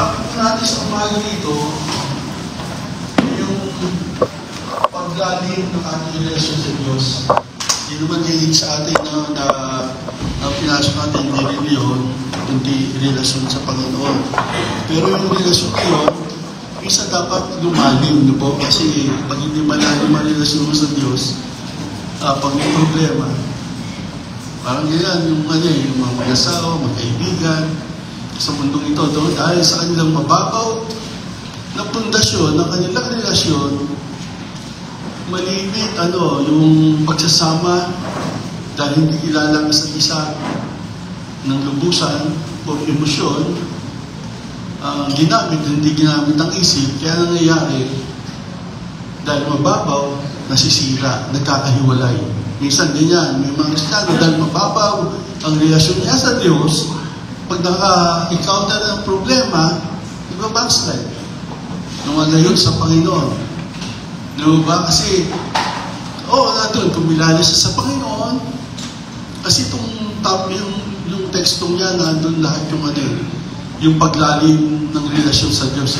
Topic natin sa umaga dito, yung paglalim ng ating relasyon sa Diyos. Hindi naman hilig sa atin na pinasok natin yung reliyon, kundi relasyon sa Panginoon. Pero yung relasyon na yun, isa dapat lumalim, no po? Kasi pag hindi malalim ang relasyon mo sa Diyos, pag may problema, parang ganyan, yung mga mag-asawa, magkaibigan, sa mundong ito, dahil sa kanilang mababaw na pundasyon ng kanilang relasyon, malimit yung pagsasama dahil hindi kilala ang isa't isa ng lubusan o emosyon, hindi ginamit ang isip, kaya nangyayari dahil mababaw, nasisira, nagkakahiwalay. Minsan ganyan, may mga Kristiyano dahil mababaw ang relasyon niya sa Diyos, pag naka-encounter ng problema, nagbabackslide. Lumalayo sa Panginoon. Diba? Kasi, nandun, kumilala siya sa Panginoon. Kasi yung tekstong niya, nandun lahat yung paglalim ng relasyon sa Diyos.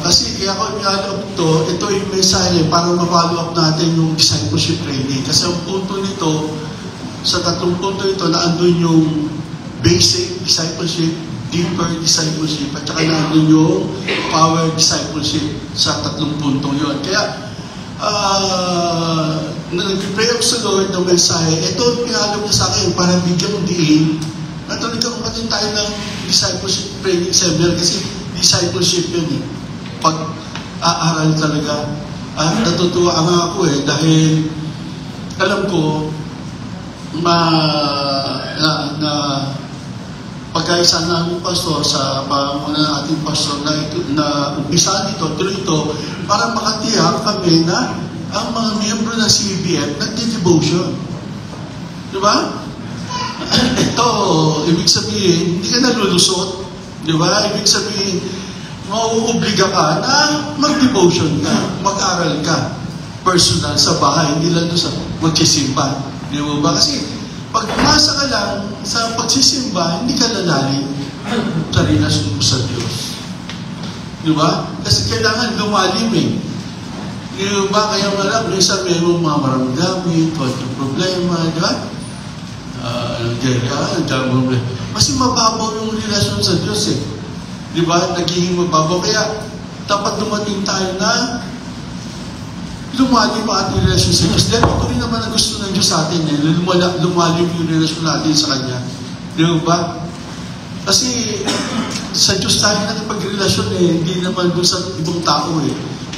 Kasi kaya ko inaalap ito yung mensahe para ma-follow up natin yung discipleship training. Kasi ang punto nito, sa tatlong punto ito, naandun yung basic discipleship, deeper discipleship, at saka naandun yung power discipleship sa tatlong puntong yun. Kaya, nag-pray ako sa Lord ng mensahe, ito pinalap niya sa akin para bigyang diin. Nagkaroon pa din tayo ng discipleship training seminar kasi discipleship yun eh. Pag-aaral talaga. Natutuwa nga ako dahil alam ko na pagkaisa namin pastor sa panguna ng ating pastor na umpisa nito, tuloy ito, para makatiyak kami na ang mga miyembro ng CBF nagdi-devotion. Diba? Ito, ibig sabihin, hindi ka nalulusot. Diba? Ibig sabihin, mauobliga ka na mag-devotion ka, mag-aral ka, personal, sa bahay, hindi lang doon sa magsisimba. Diba? Kasi, pag umasa ka lang sa pagsisimba, hindi ka lalalim sa relasyon mo sa Diyos. Diba? Kasi kailangan lumalim Diba? Kaya marami, minsan may mga maramdamin, yung problema, diba? Kasi mababaw yung relasyon sa Diyos Diba? Nagiging mababaw. Kaya dapat dumating tayo na lumalim ang ating relasyon sa Diyos. Dahil ito rin naman ang gusto ng Diyos sa atin lumalim yung relasyon natin sa Kanya. Di ba? Kasi sa Diyos tayo nakipagrelasyon hindi naman doon sa ibang tao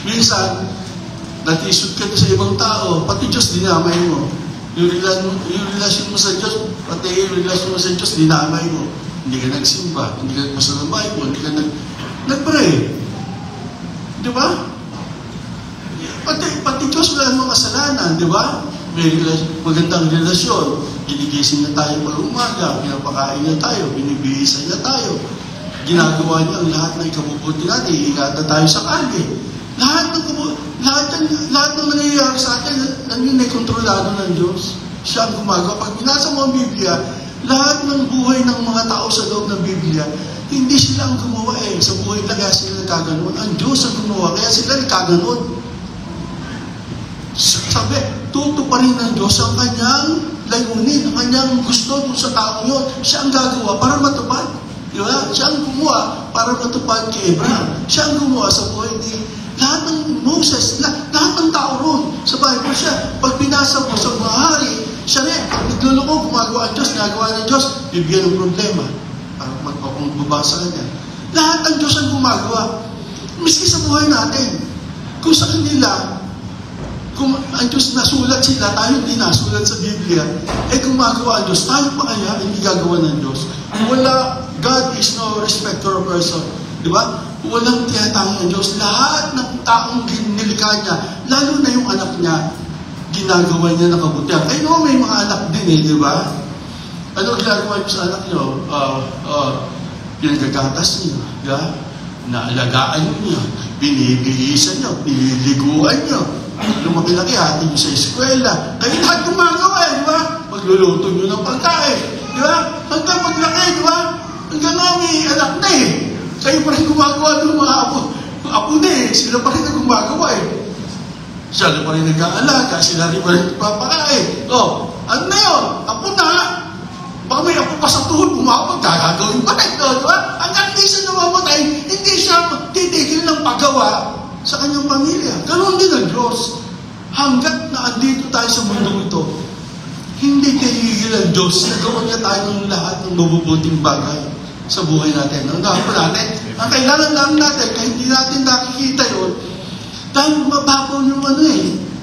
Minsan, natisod ka sa ibang tao, pati Diyos dinamay mo. Yung relasyon mo sa Diyos, pati yung relasyon mo sa Diyos, dinamay mo. Hindi ka nagsimba, hindi ka nagpasa ng Bible, hindi ka nag-pray. Di ba? Pati Diyos wala mga kasalanan, di ba? May magandang relasyon. Ginigising na tayo pag umaga, pinapakain niya tayo, binibihisan niya tayo. Ginagawa niya ang lahat ng ikabubuti natin, iingatan tayo sa kalye. Lahat ng nangyayari sa atin, yun ay kontrolado ng Diyos. Siya ang gumagawa. Pag binasa mo ang Biblia, lahat ng buhay ng mga tao sa loob ng Biblia, hindi sila ang gumawa Sa buhay talaga sila nagkaganon. Ang Diyos ang gumawa, kaya sila nagkaganon. Sabi, tutuparin ng Diyos ang kanyang layunin, ang kanyang gusto dun sa tao yun. Siya ang gagawa para matupad. Diba? Siya ang gumawa para matupad kay Abraham. Siya ang gumawa sa buhay ni lahat ng Moses, lahat ng tao ron sa Bible siya. Pag binasa mo sa mga hari, siya rin, nagluloko, gumagawa ang Diyos, nagawa ng Diyos, bibigyan ng problema. Para magbabasa ka niya. Lahat ng Diyos ang gumagawa. Miski sa buhay natin. Kung sa kanila, kung ang Diyos nasulat sila, tayo hindi nasulat sa Biblia, gumagawa ang Diyos, tayo pa kaya hindi gagawa ng Diyos. God is no respecter of person. Diba? Walang tiyatang ng Diyos. Lahat ng taong nilikha niya, lalo na yung anak niya, ginagawa niya ng kabutihan. May mga anak din diba? Ano ginagawa niyo sa anak niyo? Pinagagatas niyo, diba? Naalagaan niyo, binibihisan niyo, piniliguan niyo. Lumaki-laki, hati nyo sa eskwela. Kayo lahat gumagawa di ba? Magluluto nyo ng pagkain. Di ba? Hanggang paglaki, di ba? Hanggang may anak na Kayo pa rin gumagawa ng mga apo na eh. Sila pa rin na gumagawa eh. Sila pa rin nag-aalaga, sila rin pa rin nagpapakain. Ano na yun? Apo na. Baka may apo pa sa tuhod, umabot, gagawin pa rin. Diba? Hanggang hindi siya namamatay, hindi siya titigil ng paggawa sa kanyang pamilya. Ganon din ang Diyos. Hanggat na andito tayo sa mundo ito, hindi tigil ang Diyos. Nagawa niya tayo ng lahat ng mabubuting bagay sa buhay natin. Ang gawin natin, ang kailangan lang natin, kahit hindi natin nakikita yun, dahil mababaw yung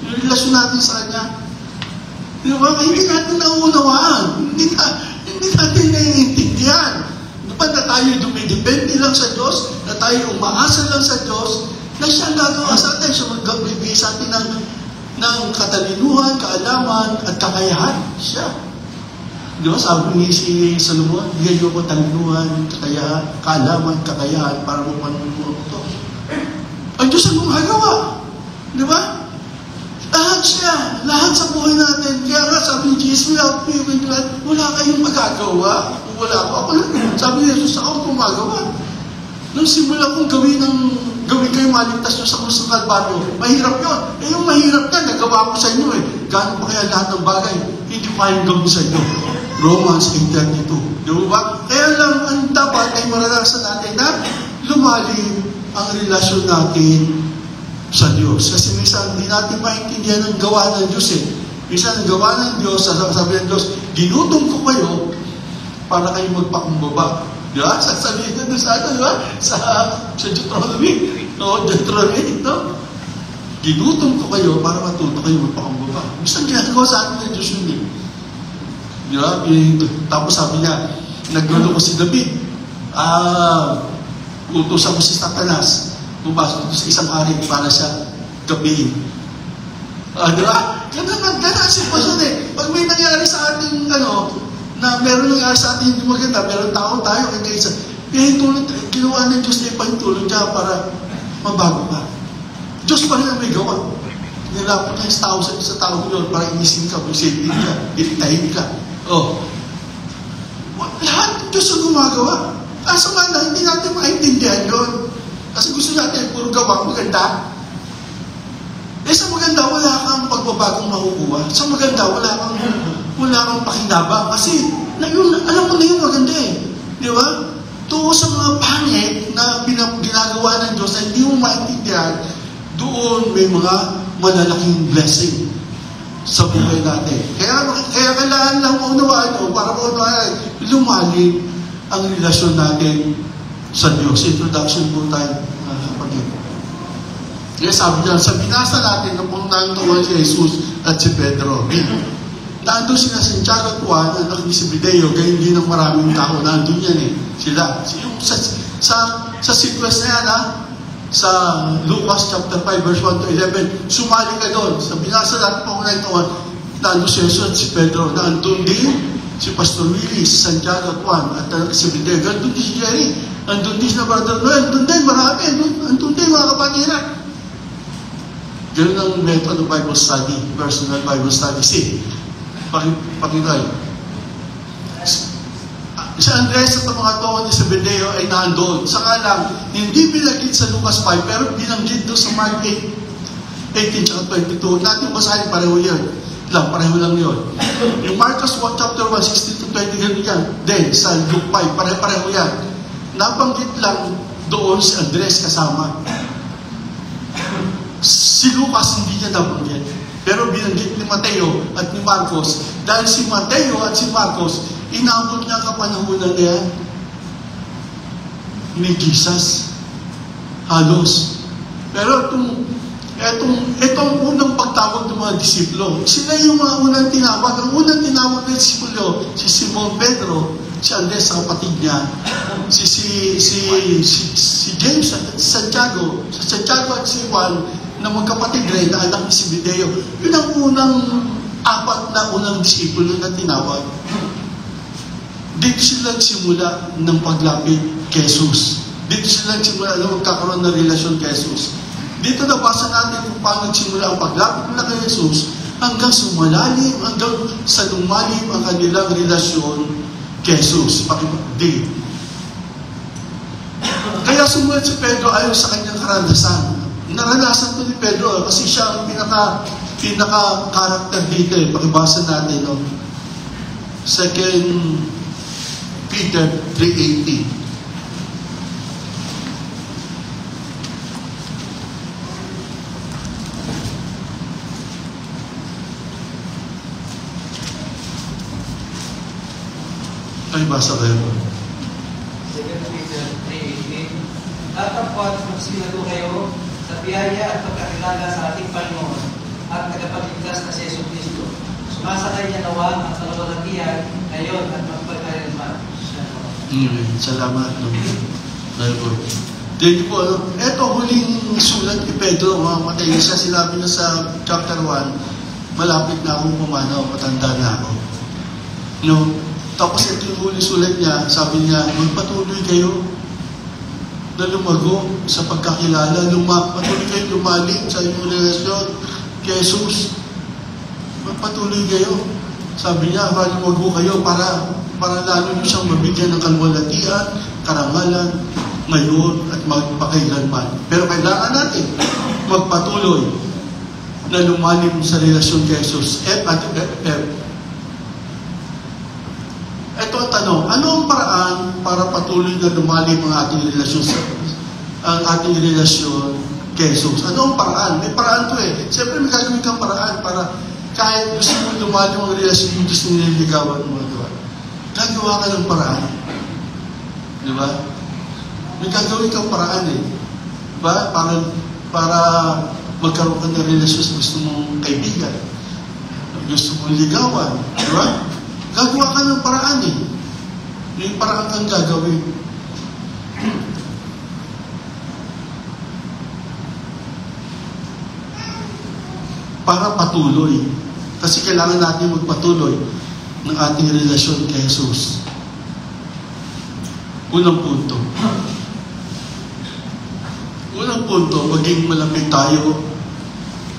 yung relasyon natin sa Kanya. Diba? Hindi natin nauunawaan. Hindi natin naiintindihan. Diba na tayo dumidepende lang sa Diyos, na tayo umaasa lang sa Diyos, na siya ang gagawa sa atin, siya magbibigay sa atin ng katalinuhan, kaalaman, at kakayahan. Siya. Diba? Sabi ni si Solomon, bigay ko talinuhan, kakayahan, kaalaman, kakayahan, para mapanunuhan ito. Ang Diyos ang gumagawa. Diba? Lahat siya. Lahat sa buhay natin. Kaya nga, sabi ni Jesus, without me, wala kayong magagawa. Wala ako lang. Sabi ni Jesus, ako gumagawa. Nung simula kong gawin kayo maligtas nyo sa krus ng Kalbaryo, mahirap yun. Yung mahirap na, nagawa ko sa inyo eh. Gano'n pa kaya lahat ng bagay? Hindi ko kayang gawin sa inyo. Romans 8:32. Diba? Kaya lang, ang dapat ay maranasan natin na lumalim ang relasyon natin sa Diyos. Kasi minsan, hindi natin maintindihan ang gawa ng Diyos eh. Minsan, ang gawa ng Diyos, sabi ng Diyos, ginutom ko kayo para kayo magpakumbaba. Diba? Sasabihin na doon sa diba? Sa Deuteronomy. Deuteronomy, no? Ginutom ko kayo para matuto kayo magpakumbaba. Minsan, ginagawa sa atin ng Diyos yun eh. Diba? Tapos sabi niya, naglulo ko si David. Utusan ko si Satanas. Pumasok sa isang hari para siya gabihin. Diba? Ganun ang sitwasyon eh. Pag may nangyari sa ating, na meron nangyari sa ating hindi maganda, meron tao tayo, ginawa ng Diyos na ipahintulong niya para mabago ka. Diyos pa rin ang may gawa. Nilapot niya sa tao yun para inisin ka, busipin ka, ilitahin ka. Lahat ng Diyos ang gumagawa. Kaso nga na, hindi natin maintindihan yun. Kasi gusto natin puro gawa, maganda. Sa maganda, wala kang pagbabagong makukuha. Sa maganda, wala kang pakinabang. Kasi, alam mo na yung maganda eh. Di ba? Doon sa mga pangit na ginagawa ng Diyos na hindi mo maintindihan, doon may mga malalaking blessing sa buhay natin. Kaya kailangan lang maunawaan mo para maunawaan lumalim ang relasyon natin sa Diyos. Introduction po tayo. Kaya sabi niya, sa binasa natin na punang tuwan si Jesus at si Pedro. Nandun sila sa Santiago at Juan, anak ni Zebedeo, gayon din ng maraming tao. Nandun yan eh. Sila. Yung sa sequence na yan sa Lucas chapter 5 verse 1 to 11, sumali ka doon. Sa binasa natin punang tuwan, nandun si Jesus at si Pedro. Nandun din si Pastor Willie, si Santiago at Juan, at anak ni Zebedeo. Nandun din si Jerry. Nandun din si Brother Noel. Nandun din, marami. Nandun din mga kapatiran. Ganun ang method ng Bible study, personal Bible study. See, pakinoy. Si Andres at ang mga tuwa ni Zebedeo ay nandoon. Saka lang, hindi binanggit sa Lucas 5, pero binanggit doon sa Mark 8:18-22. Natin basahin, pareho pareho lang yun. Yung Marcos 1, chapter 1, 16-20, ganun yan. Then, sa Luke 5, pareho yan. Nabanggit lang doon si Andres kasama. Si Lucas hindi niya nabanggit. Pero binanggit ni Mateo at ni Marcos. Dahil si Mateo at si Marcos, inabot niya kapanahunan niya ni Jesus. Halos. Pero itong unang pagtawag ng mga disipulo, sila yung mga unang tinawag. Ang unang tinawag ng disipulo, si Simon Pedro, si Andres sa kapatid niya, si James at Santiago, at si Juan, na magkapatid rin na anak ni Zebedeo. Yun ang apat na unang disipulo na tinawag. Dito sila simula ng paglapit kay Jesus. Dito sila simula na magkakaroon ng relasyon kay Jesus. Dito nabasa natin kung paano simula ang paglapit na kay Jesus hanggang sa lumalim ang kanilang relasyon kay Jesus. Kaya Kaya sumunod si Pedro ayon sa kanyang karanasan. Naranasan to ni Pedro kasi siya ang pinaka-character dito. Pakibasa natin, no? 2 Peter 3:18. Ay, basa kayo. 2 Peter 3:18. Tatapot magsilado kayo sa biyaya at pagkakilala sa ating Panginoon at tagapagligtas na si Jesucristo. Sumasakay niya nawa ang kalawalatian ngayon at magpagkailanman. Salamat, no? Thank you po. Ito, huling sulat ni Pedro, mamatay na siya. Sinabi na sa chapter 1, malapit na akong pumanaw, matanda na ako. No? Tapos ito yung huling sulat niya, sabi niya, magpatuloy kayo na lumago sa pagkakilala, patuloy kayo lumalim sa inyong relasyon kay Jesus. Magpatuloy kayo. Sabi niya, lumago kayo para lalo niyo siyang mabigyan ng kalwalatian, karangalan, ngayon at magpakailanman. Pero kailangan natin magpatuloy na lumalim sa relasyon kay Jesus. Ito ang tanong, ano ang paraan para patuloy na lumalim ang ating relasyon kay Jesus? Ano ang paraan? May paraan to eh. Siyempre may gagawin kang paraan para kahit gusto mo lumalim ang relasyon mo, gusto mo nililigawan mo. Diba? Gagawa ka ng paraan. Di ba? May gagawin kang paraan eh. Diba? Para magkaroon ka ng relasyon sa gusto mong kaibigan. Gusto mong ligawan. Di ba? Gagawa ka ng paraan eh. May paraan kang gagawin. Para patuloy. Kasi kailangan natin magpatuloy ng ating relasyon kay Jesus. Unang punto. Maging malapit tayo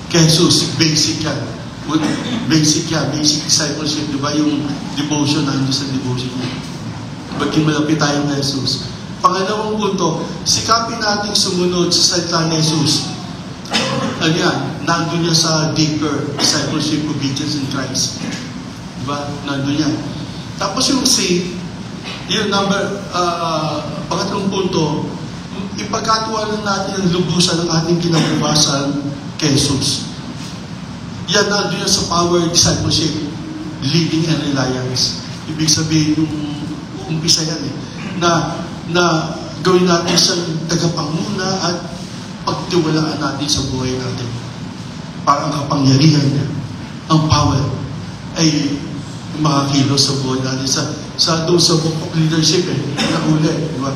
kay Jesus. Basic yan. Basic discipleship, di ba? Yung devotion, nandun sa devotion niya. Maging malapit tayo kay Jesus. Pangalawang punto, sikapin natin sumunod sa salita ni Jesus. Ano yan? Nandun niya sa deeper discipleship, obedience in Christ. Di ba? Nandun yan. Tapos yung C, yung pangatlong punto, ipagkatiwalaan natin ang lubusan ng ating kinabukasan kay Jesus. Yan nandun yan sa power discipleship, leading and reliance. Ibig sabihin, yung umpisa yan eh, na gawin natin siyang tagapanguna at pagtiwalaan natin sa buhay natin. Para ang kapangyarihan niya, ang power, ay makakilos sa buhay natin. Doon sa book of leadership eh, nakuli, di ba?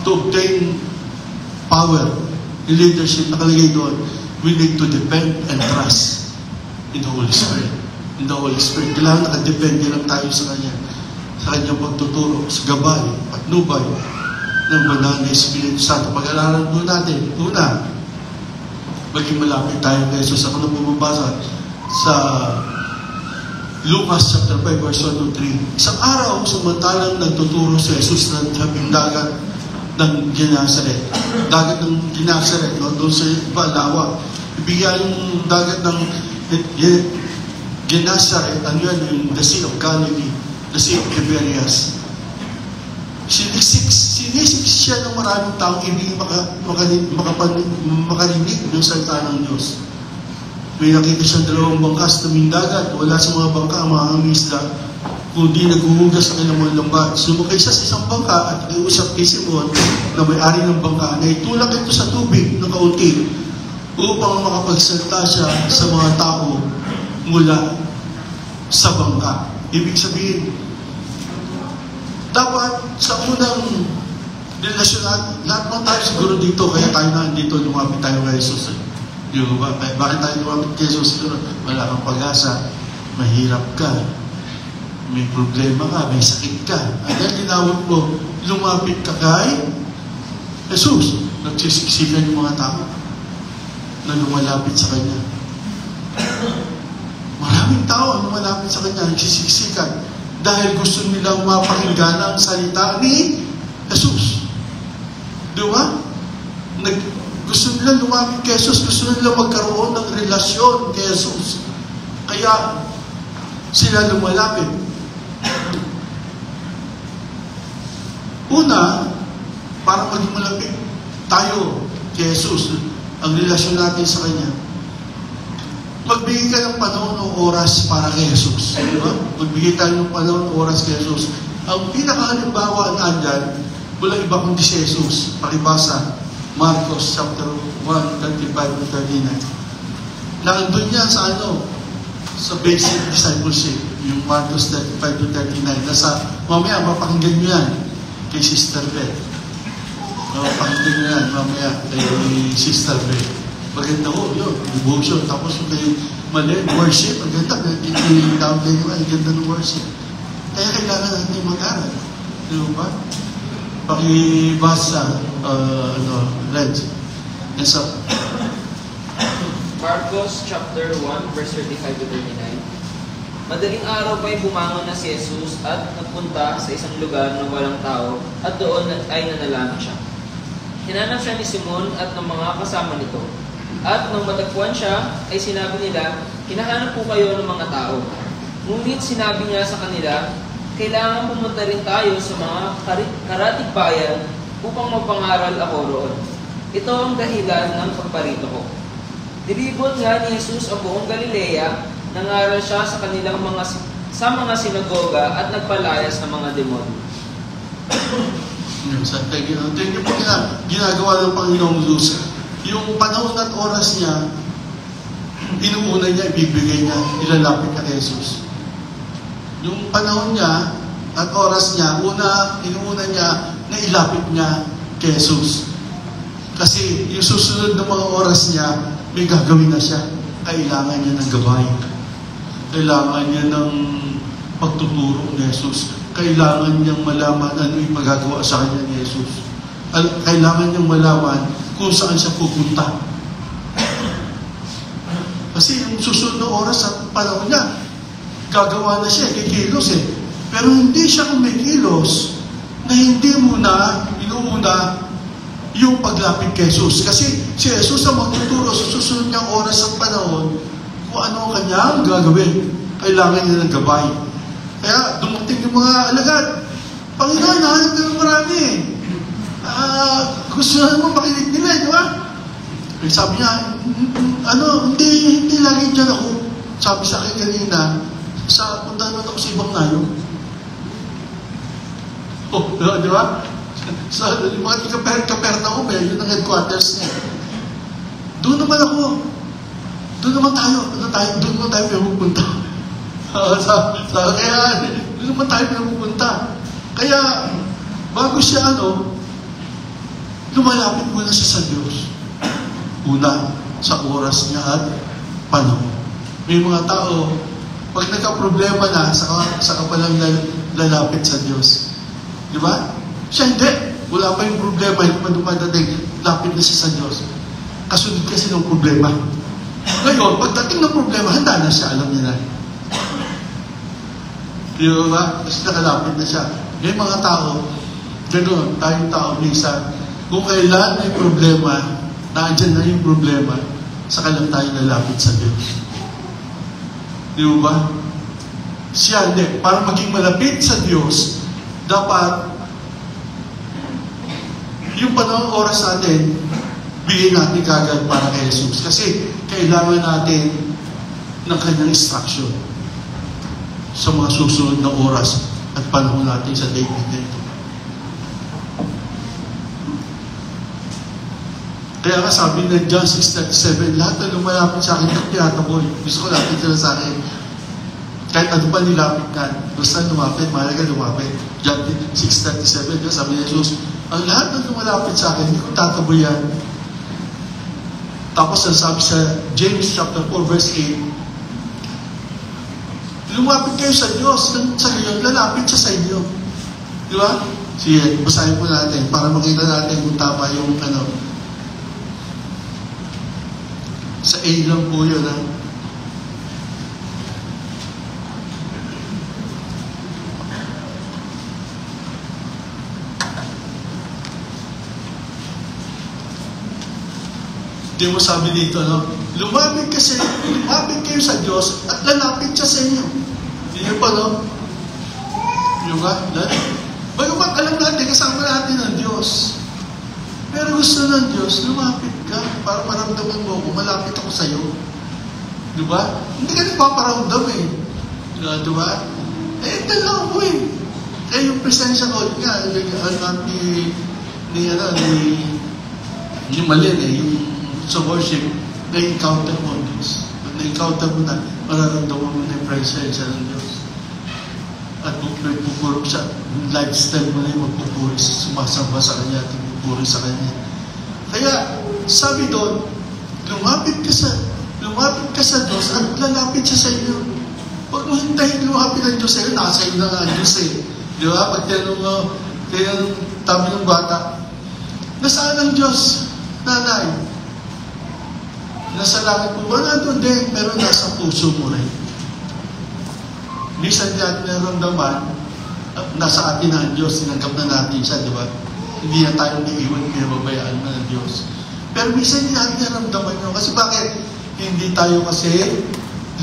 To obtain power in leadership, nakalagay doon, we need to depend and trust in the Holy Spirit. In the Holy Spirit. Kailangan nakadepende lang tayo sa Kanya. Sa Kanyang pagtuturo, sa gabay, patnubay ng banal na Espiritu Santo. Pag-alalan po natin, una, maging malapit tayo kay Jesus. Ako na bumabasa sa Lucas chapter 5 verse 1 to 3. Isang araw, samantalang nagtuturo si Jesus ng tabing dagat ng Genesaret. Dagat ng Genesaret, no? Doon sa Balawa. Ibigay yung dagat ng Genesaret, ano yan, yung the Sea of Galilee, the Sea of Tiberias. Sinisik siya ng maraming taong hindi makarinig ng salita ng Diyos. May nakita siyang dalawang bangka sa tabing dagat. Wala sa mga bangka ang mga isda, kundi naghuhugas ang ilang mga lambat. Sumakay siya sa isang bangka at iusap kay Simon na may-ari ng bangka na itulak ito sa tubig ng kaunti upang makapagsalita siya sa mga tao mula sa bangka. Ibig sabihin, dapat sa unang relasyon lahat ng tayo siguro dito, kaya tayo na dito, lumapit tayo kay Jesus. Yung ba? Bakit tayo lumapit kay Jesus? Wala kang pag-asa, mahirap ka, may problema ka, may sakit ka. At dahil tinawag mo, lumapit ka kay Jesus. Nagsisiksikan yung mga tao na lumalapit sa Kanya. Maraming tao ang lumalapit sa Kanya, nagsisiksikan dahil gusto nilang mapakinggan ang salita ni Jesus. Di ba? Gusto nila lumapit kay Jesus, gusto nila magkaroon ng relasyon kay Jesus. Kaya sila lumalapit. Una, para maging malapit tayo kay Jesus, ang relasyon natin sa Kanya, magbigay ka ng panahon o oras para kay Jesus. Diba? Magbigay tayo ng panahon o oras kay Jesus. Ang pinakahalimbawa nandyan, wala iba kundi si Jesus. Pakibasa, Marcos chapter 1, 35-39. Nandun niya sa sa basic discipleship, yung Marcos 35-39. Mamaya, mapakinggan nyo yan kay Sister Beth. Mapakinggan nyo yan mamaya kay Sister Beth. Maganda ko, yun, devotion. Tapos yung kayo mali, worship, ang ganda. Down kayo naman, ang ganda ng worship. Kaya kailangan natin mag-aral. Di ba? Pakibasa, Led. Yes, sir. Marcos chapter 1, verse 35-39. Madaling araw pa'y bumangon na si Jesus at nagpunta sa isang lugar na walang tao at doon ay nanalangin siya. Hinanap siya ni Simon at ng mga kasama nito. At nang matagpuan siya, ay sinabi nila, hinahanap po kayo ng mga tao. Ngunit sinabi niya sa kanila, kailangan pumunta rin tayo sa mga karatig bayan upang magpangaral ako roon. Ito ang dahilan ng pagparito ko. Dilibot nga ni Jesus ang buong Galilea, nangaral siya sa kanilang mga sinagoga at nagpalayas ng mga demonyo. Thank you po ginagawa ng Panginoong Jesus. Yung panahon at oras niya, inuuna niya, ibibigay niya, ilalapit ka kay Jesus. Yung panahon niya at oras niya, inuuna niya na ilapit niya kay Jesus. Kasi yung susunod ng mga oras niya, may gagawin na siya. Kailangan niya ng gabay. Kailangan niya ng pagtuturo ni Jesus. Kailangan niyang malaman ano yung magagawa sa kanya ni Jesus. Kailangan niyang malaman kung saan siya pupunta. Kasi yung susunod na oras at panahon niya, gagawa na siya, kikilos eh. Pero hindi siya kumikilos na hindi inuuna yung paglapit kay Jesus. Kasi si Jesus ang magtuturo sa susunod niyang oras at panahon kung ano ang kanyang gagawin. Kailangan niya ng gabay. Kaya dumating yung mga alagad. Panginoon, nahanap na ng marami eh. Gusto naman makinig nila, di ba? Sabi niya, hindi lagi dyan ako. Sabi sa akin kanina, punta naman ako sa ibang nayo. Di ba? Sa mga Capernaum, yun ang headquarters niya. Doon naman ako. Doon naman tayo pupunta. Kaya, doon naman tayo pupunta. Kaya, bago siya lumalapit muna siya sa Diyos. Una, sa oras niya at panahon. May mga tao, pag nagka-problema na, saka palang lalapit sa Diyos. Di ba? Siya hindi. Wala pa yung problema, hindi pa dumadating. Lapit na siya sa Diyos. Kasunod kasi ng problema. Ngayon, pagdating ng problema, handa na siya. Alam niya na. Di ba? Kasi nakalapit na siya. May mga tao, gano'n, tayong tao, minsan, kung kailan may problema, nandiyan na yung problema, saka lang tayo lalapit sa Diyos. Di ba? Siya, hindi. Para maging malapit sa Diyos, dapat yung panahon oras natin, bigay natin kagad para kay Jesus. Kasi kailangan natin ng kanyang instruction sa mga susunod na oras at panahon natin sa daigdig na ito. Kaya nga sabi na John 6:37, lahat na lumalapit sa akin, tiyataboy. Gusto ko lapit sila sa akin. Kahit ano pa nilapit na, basta lumapit, mahalaga lumapit. John 6:37, sabi ni Jesus, ang lahat na lumalapit sa akin, hindi ko tataboyan. Tapos ang sabi sa James chapter 4, verse 8, lumapit kayo sa Diyos, sa ngayon, lalapit siya sa inyo. Di ba? Sige, basahin po natin para makita natin kung tama yung sa A lang po yun, ha? Di mo sabi dito, no? Lumapit kayo sa Diyos at lalapit siya sa inyo. Hindi pa, no? Yung ba? Bagamat alam natin, kasama natin ang Diyos. Pero gusto ng Diyos, lumapit ka para maramdaman mo kung malapit ako sa iyo. Di ba? Hindi ka nagpaparamdam eh. Di ba? Ito lang ako eh. Kaya yung presensya ko, nga, ni Malin eh, yung sa worship, na-encounter mo ang Diyos. Pag na-encounter mo na, mararamdaman mo na yung presensya ng Diyos. At pupurok siya, yung lifestyle mo na yung magpupuri, sumasamba sa Kanya at pupuri sa Kanya. Kaya, sabi doon, lumapit ka sa Diyos at lalapit siya sa inyo. Huwag mo hintayin lumapit ang Diyos sa iyo, nasa iyo na ang Diyos eh. Di ba? Pag tinanong mo, kaya tabi ng bata, nasaan ang Diyos, nanay? Nasa langit po ba? Nandun din, pero nasa puso mo rin. Minsan natin naramdaman, nasa atin na ang Diyos, sinanggap na natin siya, di ba? Hindi na tayo naiiwan, pinababayaan na ng Diyos. Pero minsan hindi natin naramdaman yun. Kasi bakit? Hindi tayo kasi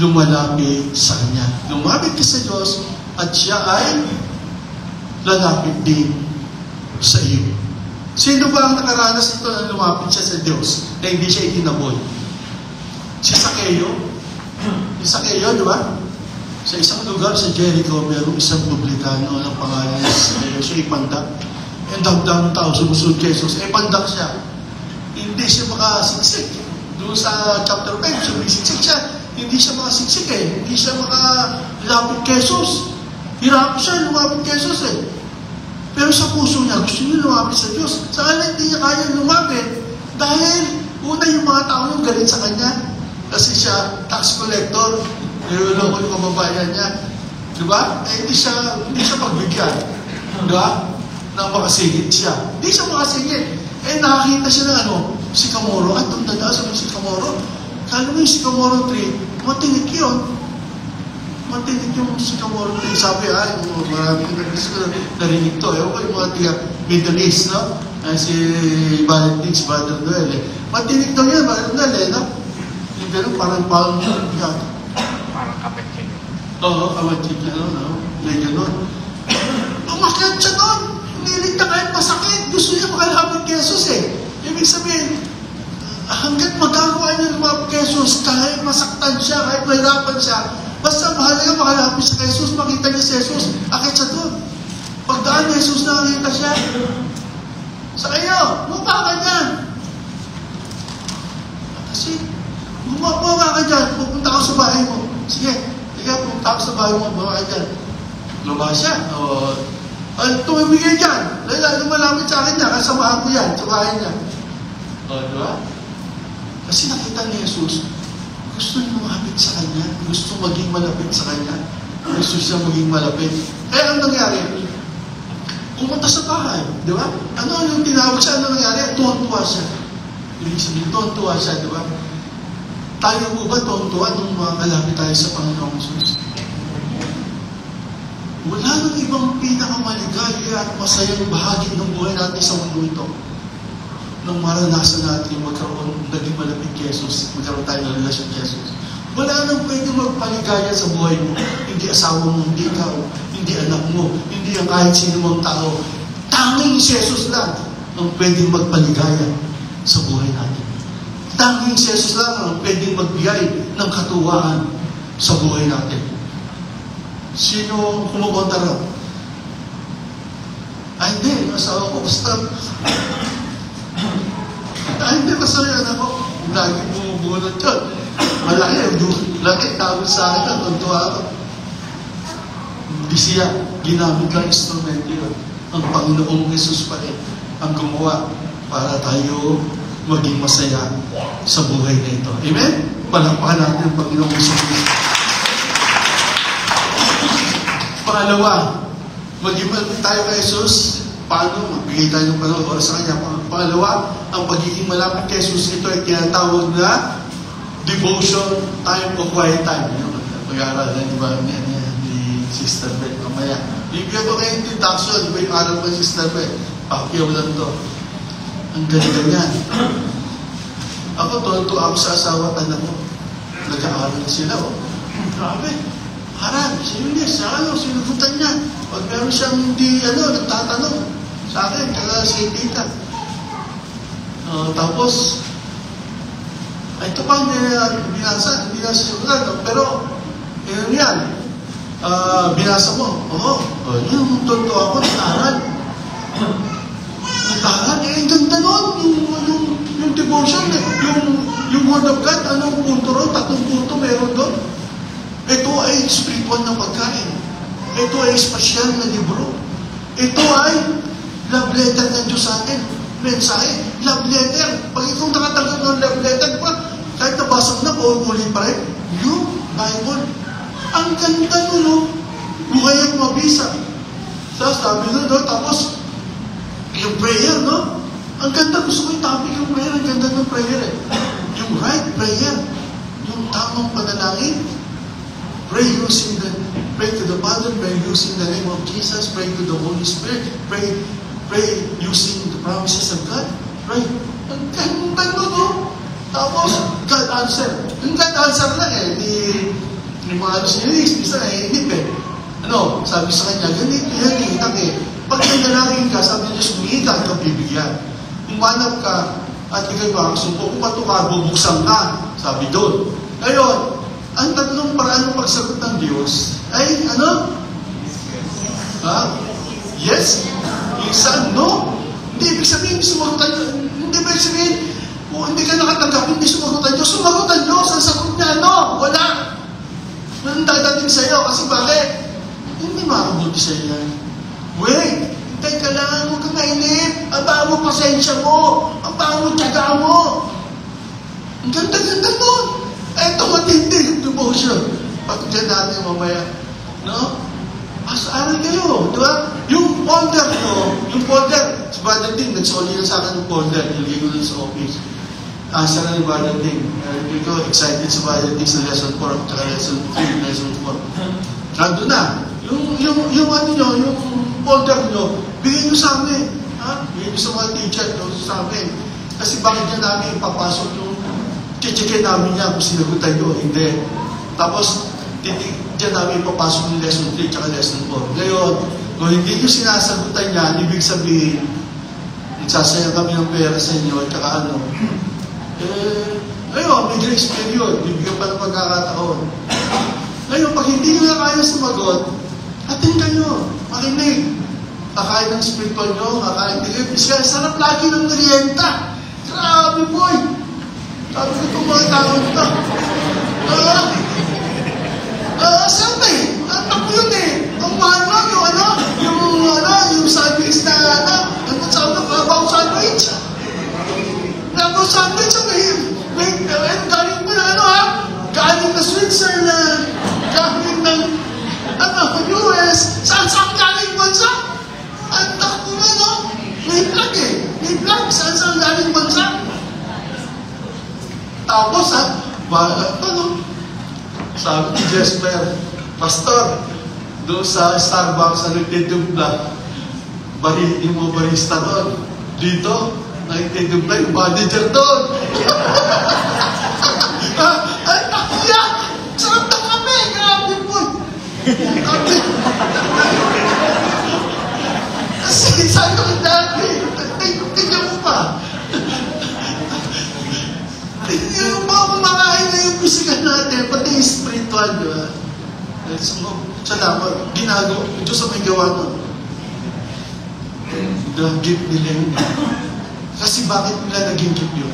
lumalapit sa Kanya. Lumapit ka sa Diyos at siya ay lalapit din sa iyo. Sino ba ang nakaranas ito na lumapit siya sa Diyos na hindi siya itinaboy? Si Zaccheo. Si Zaccheo, di ba? Sa isang lugar sa Jericho, mayroong isang publikano ng pangalan ni Zaccheo. Siya ipandak. Ang dam-dam tao, sumusunod kay Jesus. Pandak siya. Hindi siya makasiksik. Doon sa chapter 5, sumisiksik siya. Hindi siya makasiksik eh. Hindi siya makalapit kay Jesus. Hirap siya lumapit kay Jesus eh. Pero sa puso niya, gusto niya lumapit sa Diyos. Sa kanya, hindi niya kaya lumapit. Dahil, una yung mga tao yung galit sa kanya. Kasi siya, tax collector. Niloloko yung kababayan niya. Diba? Hindi siya pagbigyan. Diba? Na makasingit siya. Hindi siya makasingit. Nakakita siya ng sikamoro. At doon tanda sa mga sikamoro. Kala mo yung sikamoro tree, matinik yun. Matinik yung sikamoro tree. Sabi, maraming narinig to. Ewan ko yung mga tiga Middle East, no? Si Valentine's, Brother Noel. Matinik daw yan, Brother Noel, no? Yung gano'n, parang yan. Parang kapatid. Oo, kapatid na, no? May gano'n. Umakyat siya doon. Hinilig na kahit masakit. Gusto niya makalapit kay Jesus eh. Ibig sabihin, hanggat magagawa niya lumapit kay Jesus, kahit masaktan siya, kahit mahirapan siya, basta mahalaga makalapit sa Jesus, makita niya si Jesus, akit siya doon. Pagdaan ni Jesus, nakakita siya. Sa kayo, mukha ka dyan. Kasi, bumaba ka dyan, pupunta ka sa bahay mo. Sige, pupunta ka sa bahay mo, bumaba ka dyan. Lumaba siya. Tumibigay dyan. Lumalapit sa akin niya, kasamahan ko yan, sa bahay niya. Diba? Kasi nakita ni Jesus, gusto niya lumapit sa Kanya, gusto maging malapit sa Kanya, gusto siya maging malapit. Kaya ang nangyari, pumunta sa bahay, di ba? Ano yung tinawag siya? Ano nangyari? Tuwan-tuwa siya. Ibig sabihin, tuwan-tuwa siya, di ba? Tayo po ba tuwan-tuwa nung makalapit tayo sa Panginoong Jesus? Wala nang ibang pinakamaligaya at masayang bahagi ng buhay natin sa mundo ito. Nung maranasan natin yung naging malapit kay Jesus, magkaroon tayo ng relasyon kay Jesus. Wala nang pwede magpaligaya sa buhay mo. Hindi asawa mo, hindi ikaw, hindi anak mo, hindi ang kahit sino mong tao. Tanging si Jesus lang ang pwedeng magpaligaya sa buhay natin. Tanging si Jesus lang ang pwedeng magbigay ng katuwaan sa buhay natin. Sino kumukontra rin? Hindi, asawa ko, basta. Hindi, masaya na ako. Lagi bumubunot yun. Malaki, tawag sa akin na, tuntua ako. Hindi siya, ginamit lang instrumento yun. Ang Panginoong Jesus pa rin ang gumawa para tayo maging masaya sa buhay na ito. Amen? Palakpakan natin ang Panginoong Jesus. Pangalawa, maging malapit tayo kay Jesus. Paano? Magbigay tayo ng panahon sa Kanya. Pangalawa, ang pagiging malapit kay Jesus, ito ay tinatawag na devotion time o quiet time. Pag-aaral na, di ba? Ni Sister Beth, mamaya. Bibigyan ko kayo yung introduction. Di ba yung aral ko Sister Beth? Pakyaw lang to. Ang ganda niyan. Ako, tonto ako sa asawa at anak ko. Nag-aaral na sila, oh. Grabe. Harap, si Eunice, sinugutan niya. Pag meron siyang hindi, nagtatanong sa akin, kaya si tita. Tapos, ito pa, binasa, hindi na sinugutan. Pero, yan, binasa mo. Yung tonto ako, nag-aaral. Nag-aaral, ang ganda nun. Yung devotion, yung Word of God, anong punto ron? 3 punto meron doon. Ito ay spiritual na pagkain. Ito ay espesyal na libro. Ito ay love letter ng Diyos sa atin. Mensahe, love letter. Pag ikaw nakatanggap ng love letter pa, kahit nabasa na, uulit pa rin. Yung Bible. Ang ganda nun, no? Buhay ang mabisa. Sabi nun, no? Tapos, yung prayer, no? Ang ganda, gusto ko yung topic yung prayer. Ang ganda ng prayer, eh. Yung right prayer. Yung tamang panalangin. Pray to the Father, pray using the name of Jesus, pray to the Holy Spirit, pray using the promises of God. Pray. Ang ganda nun, no? Tapos, God answer. Yung God answer lang, eh. Yung mga sinis, isa hindi eh. Sabi sa kanya, ganito yan, itak eh. Pag nanalangin ka, sabi niya, humingi ka, ikaw bibigyan. Umanap ka, at ikay makakasupo. Kung pato ka, bubuksan ka. Sabi doon. Ngayon, ang tatlong paraan ng pagsagot ng Diyos ay, Yes? Yung isa, no? Hindi ibig sabihin, sumagutan Diyos. Hindi ibig sabihin, kung hindi ka nakatanggap, hindi sumagutan Diyos. Sumagutan Diyos, ang sagot niya, no? Wala. Nang dadating sa'yo, kasi bakit? Hindi makabuti sa'yo yan. Wait! Hintay ka lang, huwag kang mainip. Ang bago pasensya mo. Ang bago tiyaga mo. Ang ganda-ganda nun. Ito matindi yung devotion. Pagkakita natin mamaya. No? Aral kayo. Di ba? Yung folder ko, si Brother Ting, nagsoli na sa akin yung folder. Nilagay ko na sa office. Asa na ni Brother Ting. Hindi ko excited sa Brother Ting sa lesson 4 at lesson 3, lesson 4. Nandun na. Yung folder nyo, bigay nyo sa amin. Bigay nyo sa mga teacher, sa amin. Kasi bakit niya namin ipapasok yung chichikin namin niya kung sinagutan nyo, hindi. Tapos, diyan namin ipapasok yung lesson 3 at lesson 4. Ngayon, kung hindi nyo sinasagutan niya, ibig sabihin, nagsasayang kami ng pera sa inyo, at saka ngayon, may grace period, bibigyan pa ng pagkakataon. Ngayon, pag hindi nyo na kaya sumagot, atin kayo, makinig. Kakain ng spiritual nyo, kakain kayo. Kasi sarap lagi ng merienda. Grabe, boy. Sabi ko itong mga tao ito. Sabi, anak ko yun eh. Ang mahal lang yung sandwich na, sabi ko, kabaw sandwich. Kabaw sandwich, galing mo na, galing na Switzerland, galing ng, US, saan galing bansa? Ang takbo na, no? May vlog eh. May vlog, saan galing bansa? Tapos, sabi ni Jesper, Pastor, doon sa Starbucks, nagtitimpla, yung mga barista doon. Dito, nagtitimpla yung manager doon. Ay, takbo yan! Sarap na kami! Grabe po! Kasi sabi ko dati, tingnan mo pa. Yung mga kumakain na yung physical natin, pati yung spiritual, di ba? Salamat. Ginagawa. Diyos ang may gawa nun. Nag-gift nila yun. Kasi bakit nila naging gift yun?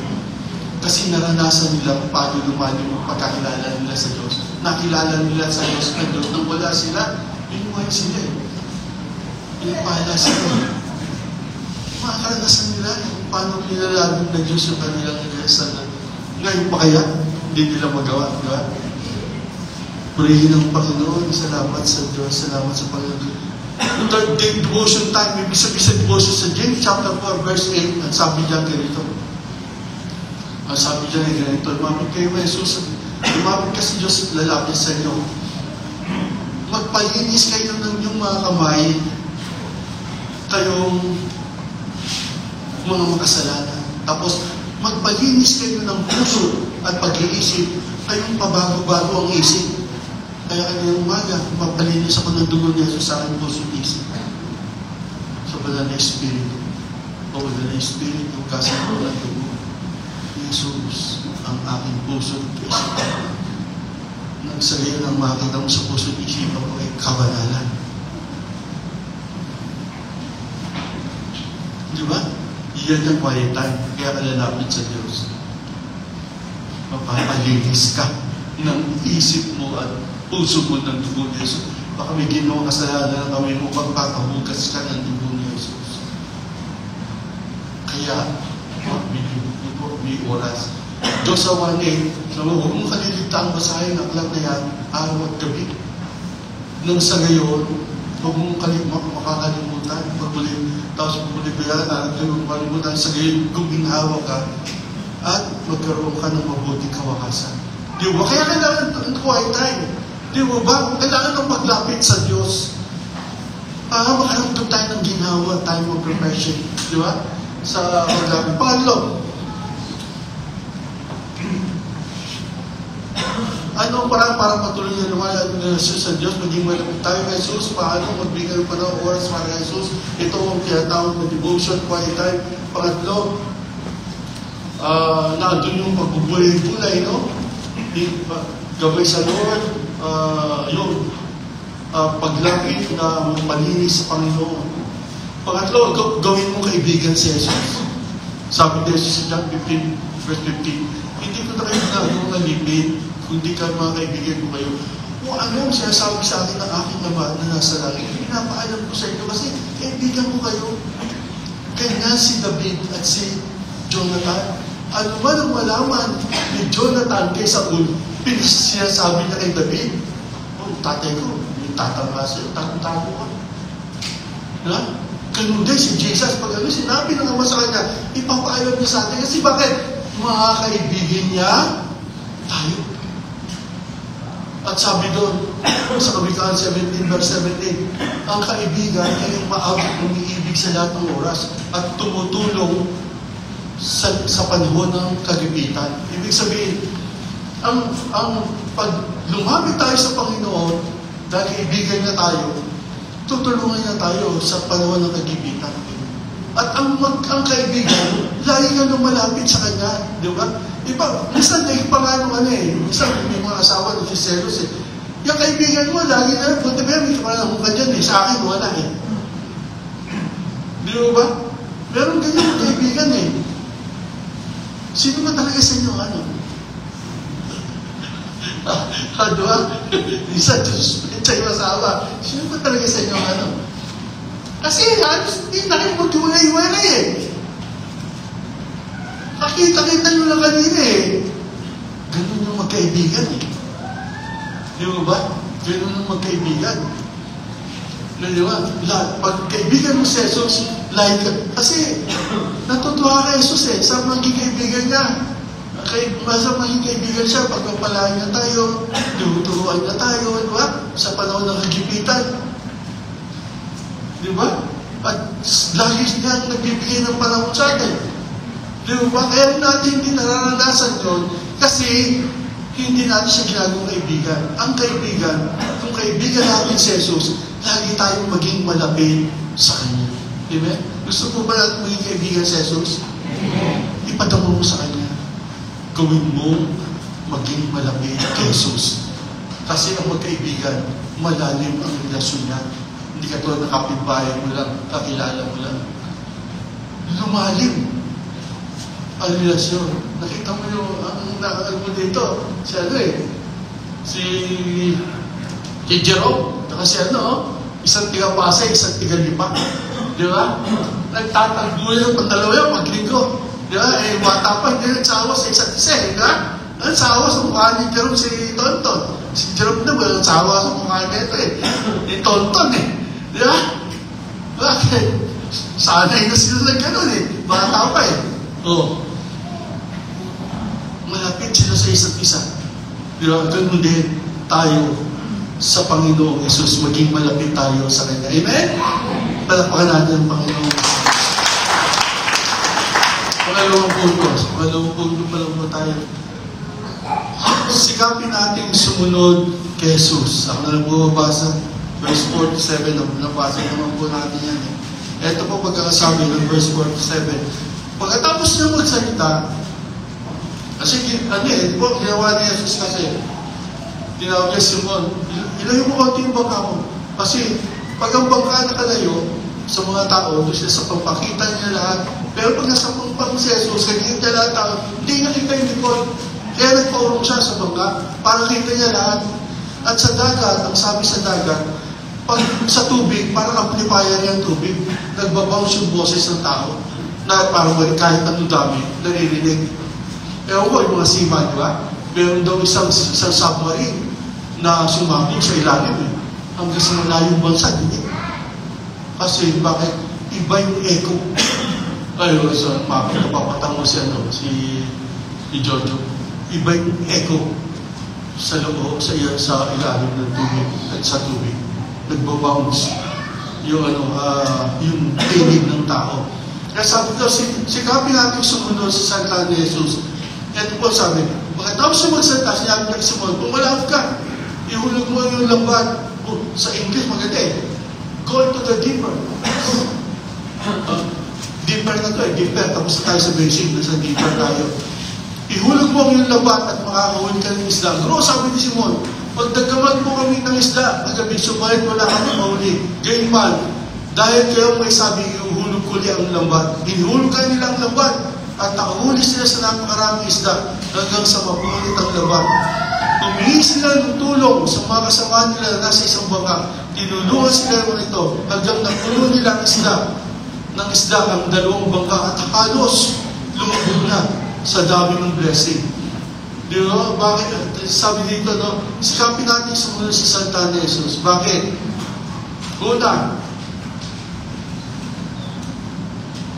Kasi naranasan nila kung paano lumali yung pagkakilala nila sa Diyos. Nakilala nila sa Diyos na Diyos. Nang wala sila, pinuhay sila eh. Pinapala sila. Makaranasan nila kung paano nilalagod na Diyos yung kanilang nagkasalan. Ngayon pa kaya, hindi nila magawa. Diba? Purihin ang Panginoon. Salamat sa Diyos. Salamat sa Panginoon. Yung third day devotion time, ibig sabihin sa devotion sa James chapter 4 verse 8, ang sabi niya ganito. Ang sabi niya ganito, lumapit kayo kay Jesus. Lumapit ka sa Diyos, lalapit sa inyo. Magpalinis kayo ng inyong mga kamay, kayong mga makasalanan. Tapos, Magpalinis kayo ng puso at pag-iisip, kayong pabago-bago ang isip. Kaya kanyang umaga, mapalinis ako ng dugo niya sa aking puso at isip. Sa banal na Espiritu. O banal na Espiritu, kasama ng dugo. Jesus, ang aking puso at isip. Nang sa gayon ang makita mo sa puso at isip ko ay kabanalan. Di ba? Yan ang quiet time. Kaya ka lalapit sa Diyos. Mapapalinis ka ng isip mo at puso mo ng dugo ni Jesus. Baka may ginawa kasalanan ng kamay mo, pagpakahugas ka ng dugo ni Jesus. Kaya, may oras. Diyos sa 1:8, huwag mong kaliligtaan basahin ang aklat na yan, araw at gabi. Nang sa gayon, huwag mong makakalimutan, pagbuli, tapos pagbuli ko yan, makakalimutan, sa gayon, guminhawa ka, at magkaroon ka ng mabuting kawakasan. Di ba? Kaya kailangan ng quiet time. Di ba? Kailangan ng maglapit sa Diyos. Makaramdam tayo ng ginhawa, time of preparation. Di ba? Sa maglapit. Pangalo, ano para patuloy na lumayan sa Diyos, maging malapit tayo kay Jesus, paano magbigay pa ng oras para kay Jesus? Ito ang tinatawag na devotion, quiet time. Pangatlo, nandun yung pagbubulay-bulay, no? Gabay sa Lord, paglapit na malinis sa Panginoon. Pangatlo, gawin mo kaibigan si Jesus. Sabi ni Jesus sa John 15, verse 15, hindi ko na kayo ginagawang nalipid, kundi ka mga kaibigan ko kayo. Kung ano ang sinasabi sa akin ng aking Ama na nasa langit, pinapaalam ko sa inyo kasi kaibigan ko kayo. Kaya si David at si Jonathan, ano man ang malaman ni Jonathan kay Saul, sinasabi niya kay David, tatay ko, yung tatama sa'yo, tago ka. Diba? Ganun din si Jesus, pag sinabi ng Ama sa kanya, ipapaalam niya sa atin. Kasi bakit? Mga kaibigan niya, tayo. At sabi doon, sa Kawikaan 17, verse 17, ang kaibigan ay yung maabot umiibig sa lahat ng oras at tumutulong sa panahon ng kagipitan. Ibig sabihin, pag lumapit tayo sa Panginoon, dahil kaibigan niya tayo, tutulungan niya tayo sa panahon ng kagipitan. At ang kaibigan, lagi ka nang malapit sa Kanya. Di ba? Iba, minsan may pangano minsan may mga asawa na si Celos yung kaibigan mo, lagi na, buti ba, may kapalang ka dyan sa akin, wala Di ba? Meron ganyan kaibigan Sino ba talaga sa inyo, Diba? Minsan, sa iyo asawa, sino ba talaga sa inyo, Kasi, hindi na kayo maghiwalay-hiwalay Nakita-kita nyo lang kanina Ganun yung magkaibigan Di ba? Ganun yung magkaibigan. Di ba? Pag kaibigan mo si Jesus, like, kasi natutuwa ka Jesus sa maging kaibigan niya. Sa maging kaibigan siya, pagpapalaan niya tayo, tuturuan niya tayo, di ba? Sa panahon ng kagipitan. Di ba? At lagi niya nagbibigay ng panahon sa atin. Di ba? Kaya natin hindi nararanasan yun kasi hindi natin siya ginagawang kaibigan. Ang kaibigan, kung kaibigan natin si Jesus, lagi tayong maging malapit sa Kanya. Diba? Gusto mo ba natin maging kaibigan si Jesus? Ipadamo mo sa Kanya. Gawin mo maging malapit kay Jesus. Kasi ang magkaibigan, malalim ang relasyon niya. Hindi ka tulad ng kapitbahay mo lang, kakilala mo lang. Lumalim ang relasyon. Nakita mo yung, ang mo dito, si Jerome, kasi isang tiga-Pasay, isang tiga-Lipa. Di ba? Nagtatagbulan yung pandalawa yung pag-linggo. Di ba? Bata pa, hindi nagsawa sa isa't isa. Di ba? Nagsawa sa mukha ni Jerome si Tonton. Si Jerome na ba, nagsawa sa mukha niya ito ni Tonton Di ba? Bakit? Sanay na sila lang ganun Bata pa malapit sila sa isa't isa. Di ba? Ganun din tayo sa Panginoong Jesus. Maging malapit tayo sa Kanya. Amen? Palapakan natin ang Panginoong Jesus. pangalawang punto pa lang po tayo. Sikapin natin sumunod kay Jesus. Ako na lang bumabasa. Verse 47, nabasa naman po natin yan. Ito po pagkakasabi ng verse 47. Pagkatapos niya magsalita, kasi di po, ginawa ni Jesus kasi, tinawag niya Simon, ilayo mo konti yung bangka mo. Kasi, pag ang bangka nakalayo sa mga tao, doon siya sa pagpakita niya lahat. Pero pag nasa pagpang si Jesus, nakikita lahat tao, hindi nakita yung likod. Kaya nagpaulong siya sa bangka, para kita niya lahat. At sa dagat, ang sabi sa dagat, pag sa tubig, parang amplifier yung tubig. Nagbabounce yung boses ng tao, na parang kahit anong dami, naririnig. Ewan ko, yung mga seaman, di ba? Meron daw isang submarine na sumabog sa ilalim eh. Hanggang sa malayong bansa, hindi. Kasi bakit? Iba yung echo. Ayun, so, mapapatang mo si Jojo. Iba yung echo sa loob, sa ilalim ng tubig at sa tubig. Nagbabounce yung yung tinig ng tao. Kaya sabi ko, sikapin natin sumunod sa salita ni Jesus. Ito po sabi, pagkatapos siya magsalita, sinabi niya sa Simon, pumalawag ka, ihulog mo yung lambat. Sa English, maganda eh. Go into the deeper. Deeper na to eh, deeper. Tapos tayo sa basic, nasa deeper tayo. Ihulog mo yung lambat at makakahuli ka ng isda. Pero sabi ni Simon, pagdagamag mo kami ng isda, nagabi, sumalit wala kami mahuli. Gayunman, dahil kayo may sabi, ihulog ko li ang lambat. Ihulog ka nila ang lambat at nakahuli sila sa napakaraming isda hanggang sa mapulit ang lambat. Humingi sila ng tulong sa mga kasama nila na nasa isang bangka. Tinulungan sila naman ito hanggang napulo nila ng isda ang dalawang bangka at halos lumubog na sa dami ng blessing. Di ba? Bakit? Sabi dito, no? Sikapin natin sumunod sa salita ni Jesus. Bakit? Una,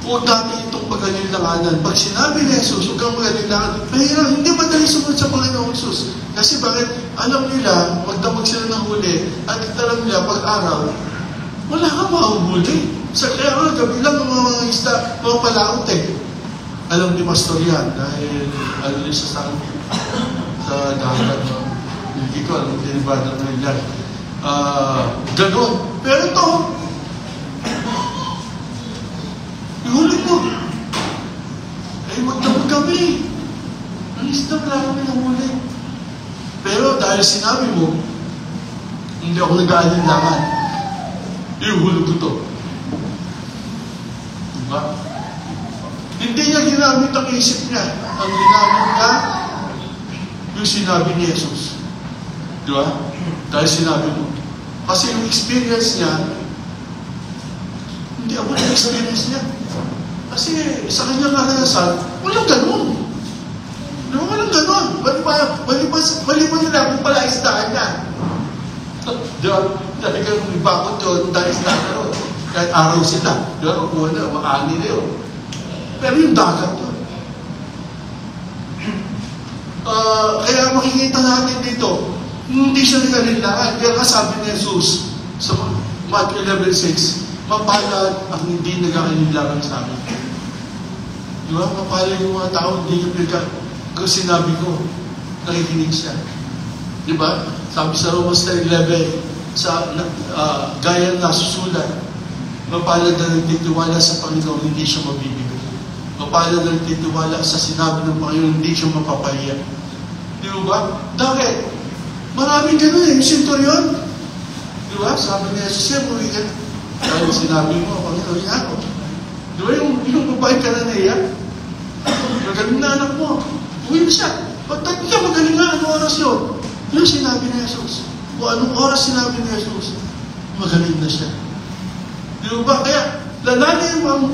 huwag natin itong pag-alilanganan. Pag sinabi ni Jesus, huwag kang mag-alilanganan. Mahirap, hindi madali sumunod sa Panginoong Jesus. Kasi bakit? Alam nila, magdamag sila ng huli, at alam nila, pag-araw, wala kang mahuhuli. Kaya gabi lang mga isda, mga palaot eh. Alam ni Pastor yan, dahil alam sa dagat. Hindi ko alam, dinibada na yan. Ganon. Pero ito, ihulog mo. Magdamag kami. Ang isda, wala kami ng huli. Pero dahil sinabi mo, hindi ako nag-aalinlangan. Ihulog ko ito. Diba? Hindi niya ginamit ang isip niya. Ang ginamit niya, yung sinabi ni Jesus. Diba? Dahil sinabi mo. Kasi yung experience niya, hindi ako na-experience niya. Kasi sa kanyang karanasan, walang ganun. Walang ganun. Maliban nila kung pala istaan niya. Diba? Dahil kang ibakot yun, dahil istaan na ron. Kahit araw sila. Diba? Kuha na, makaani na yun. Pero yung dagat yun. Kaya makikita natin dito, hindi siya nagalilangan. Kaya sabi ni Jesus sa Matthew 11:6, mapalad ang hindi nagalilangan sa amin. Diba? Mapalad yung mga tao, hindi yung kung sinabi ko, nakikinig siya. Diba? Sabi sa Romans 11, gaya na susulat, mapalad na nagtitiwala sa Panginoon, hindi siya mabibigo. Mapalad na nagtitiwala sa sinabi ng Panginoon, hindi siya mapapahiya. Di ba? Bakit? Maraming ganun eh. Yung centurion. Di ba? Sabi niya, siya mo ikan. Dahil sinabi mo, Panginoon, yan ako. Di ba? Yung babae ka na naiya? Magaling na anak mo. Uwi na siya. Ba't ka magaling na? Anong oras yun? Yung sinabi ni Jesus. O anong oras sinabi ni Jesus? Magaling na siya. Di ba? Kaya, lalalim ang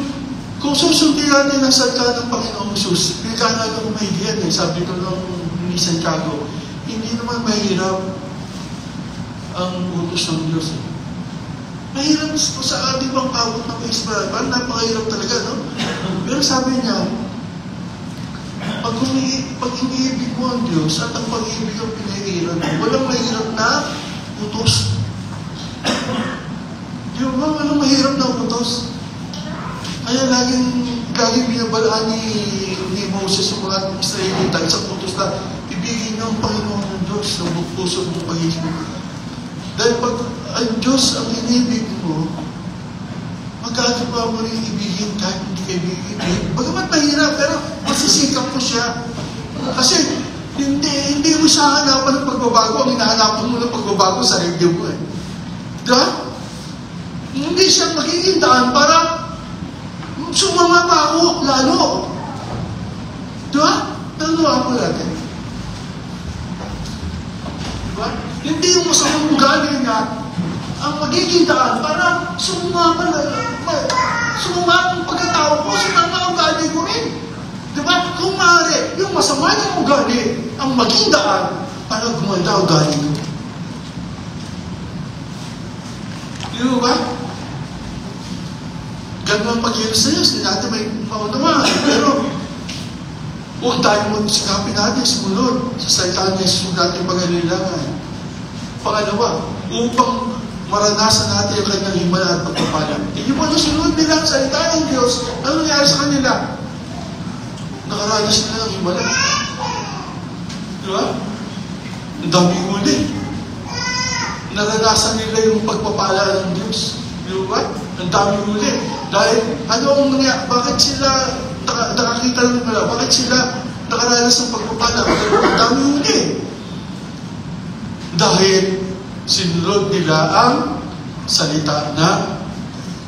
kung susundin natin ang salita ng Panginoong Jesus, pinagkana lang mahigiyan eh. Sabi ko nung minsan Chicago, hindi naman mahirap ang utos ng Diyos eh. Mahirap sa ating bang awat ng Israel. Parang napakahirap talaga, no? Pero sabi niya, pag iniibig mo ang Diyos at ang pag-ibig ang pinahihirap mo, walang mahirap na utos. Di ba? Walang mahirap na utos. Kaya laging lagi binabalaan ni Moses yung mga Israelita, isang utos na ibigin ng Panginoon ng Diyos ng buong puso ng pag-ibig. Dahil pag ang Diyos ang inibig mo, magkagawa mo rin ibigin kahit hindi ka ibigin. Bagamat mahirap, pero masisikap mo siya. Kasi hindi mo siya hanapan ng pagbabago. Ang hinahanapan mo ng pagbabago sa sarili mo eh. Diba? Hindi siya magiging daan para sumama pa ako lalo. Diba? Taluan mo natin. Diba? Hindi yung masamang ugali niya ang magiging daan para sumama ang pagkatao ko, sumama ang ugali ko rin. Diba? Kung maaari, yung masama niyang ugali ang maging daan para gumanda ang ugali ko. Diba ba? Ganun ang pag-iwas sa Diyos, hindi natin may maunawaan. Pero, huwag tayo mo sikapin natin sumunod sa salita ni Jesus natin pag-alilangan. Pangalawa, upang maranasan natin yung kanyang himala at pagpapala. Hindi mo na sunod nila ang salita ng Diyos. Ano nangyari sa kanila? Nakaranas nila ng himala. Diba? Ang daming huli. Naranasan nila yung pagpapala ng Diyos. Diba? Ang daming huli. Dahil, ano ang nangyari? Bakit sila nakakita ng himala? Bakit sila nakaranas ng pagpapala? Ang daming huli. Dahil sinunod nila ang salita na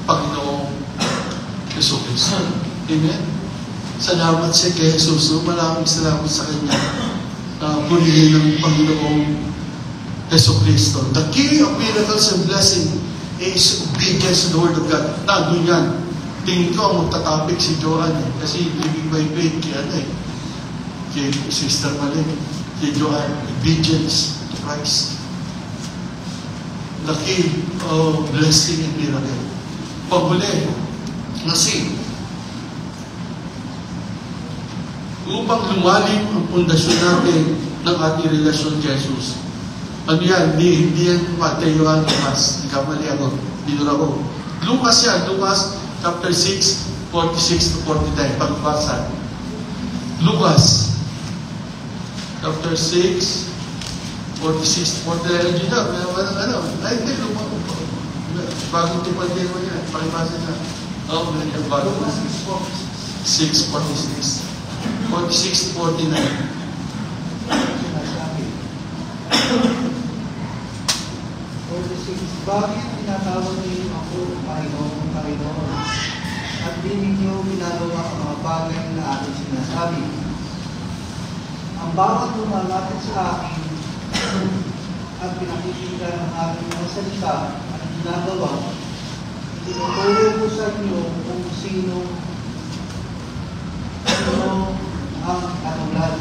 Panginoong Jesucristo. Amen? Salamat sa kay Jesus. Maraming salamat sa Kanya na purihin ng Panginoong Jesucristo. The key of miracles and blessing is obedience to the Word of God. Nandun yan. Tingin ko ang magtatapik si Joanne kasi living by faith kay Sister Malay. Kay Joanne, obedience to Christ. The key of blessing and miracle. Pagmuli, kasi upang lumalim ang pundasyon natin ng ating relasyon kay Jesus. Ano yan? Hindi yan Mateo at Lucas. Hindi ka mali ako. Dito ako. Lucas yan. Lucas chapter 6, 46 to 49. Pagbasa. Lucas chapter 6, 46 to 49. Dito, ay, hindi. Bagong tipad din mo yan. Pakibasa na. Oo, ganyan. Bagong 6, 46. 46 to 49. Bakit tinatawag niyo ako Panginoon, Panginoon, at di ninyo ginagawa ang mga bagay na aking sinasabi? Ang bawat lumalapit sa akin at pinakikita ng aking mga salita at ginagawa, tinuturo ko sa inyo kung sino ang katulad.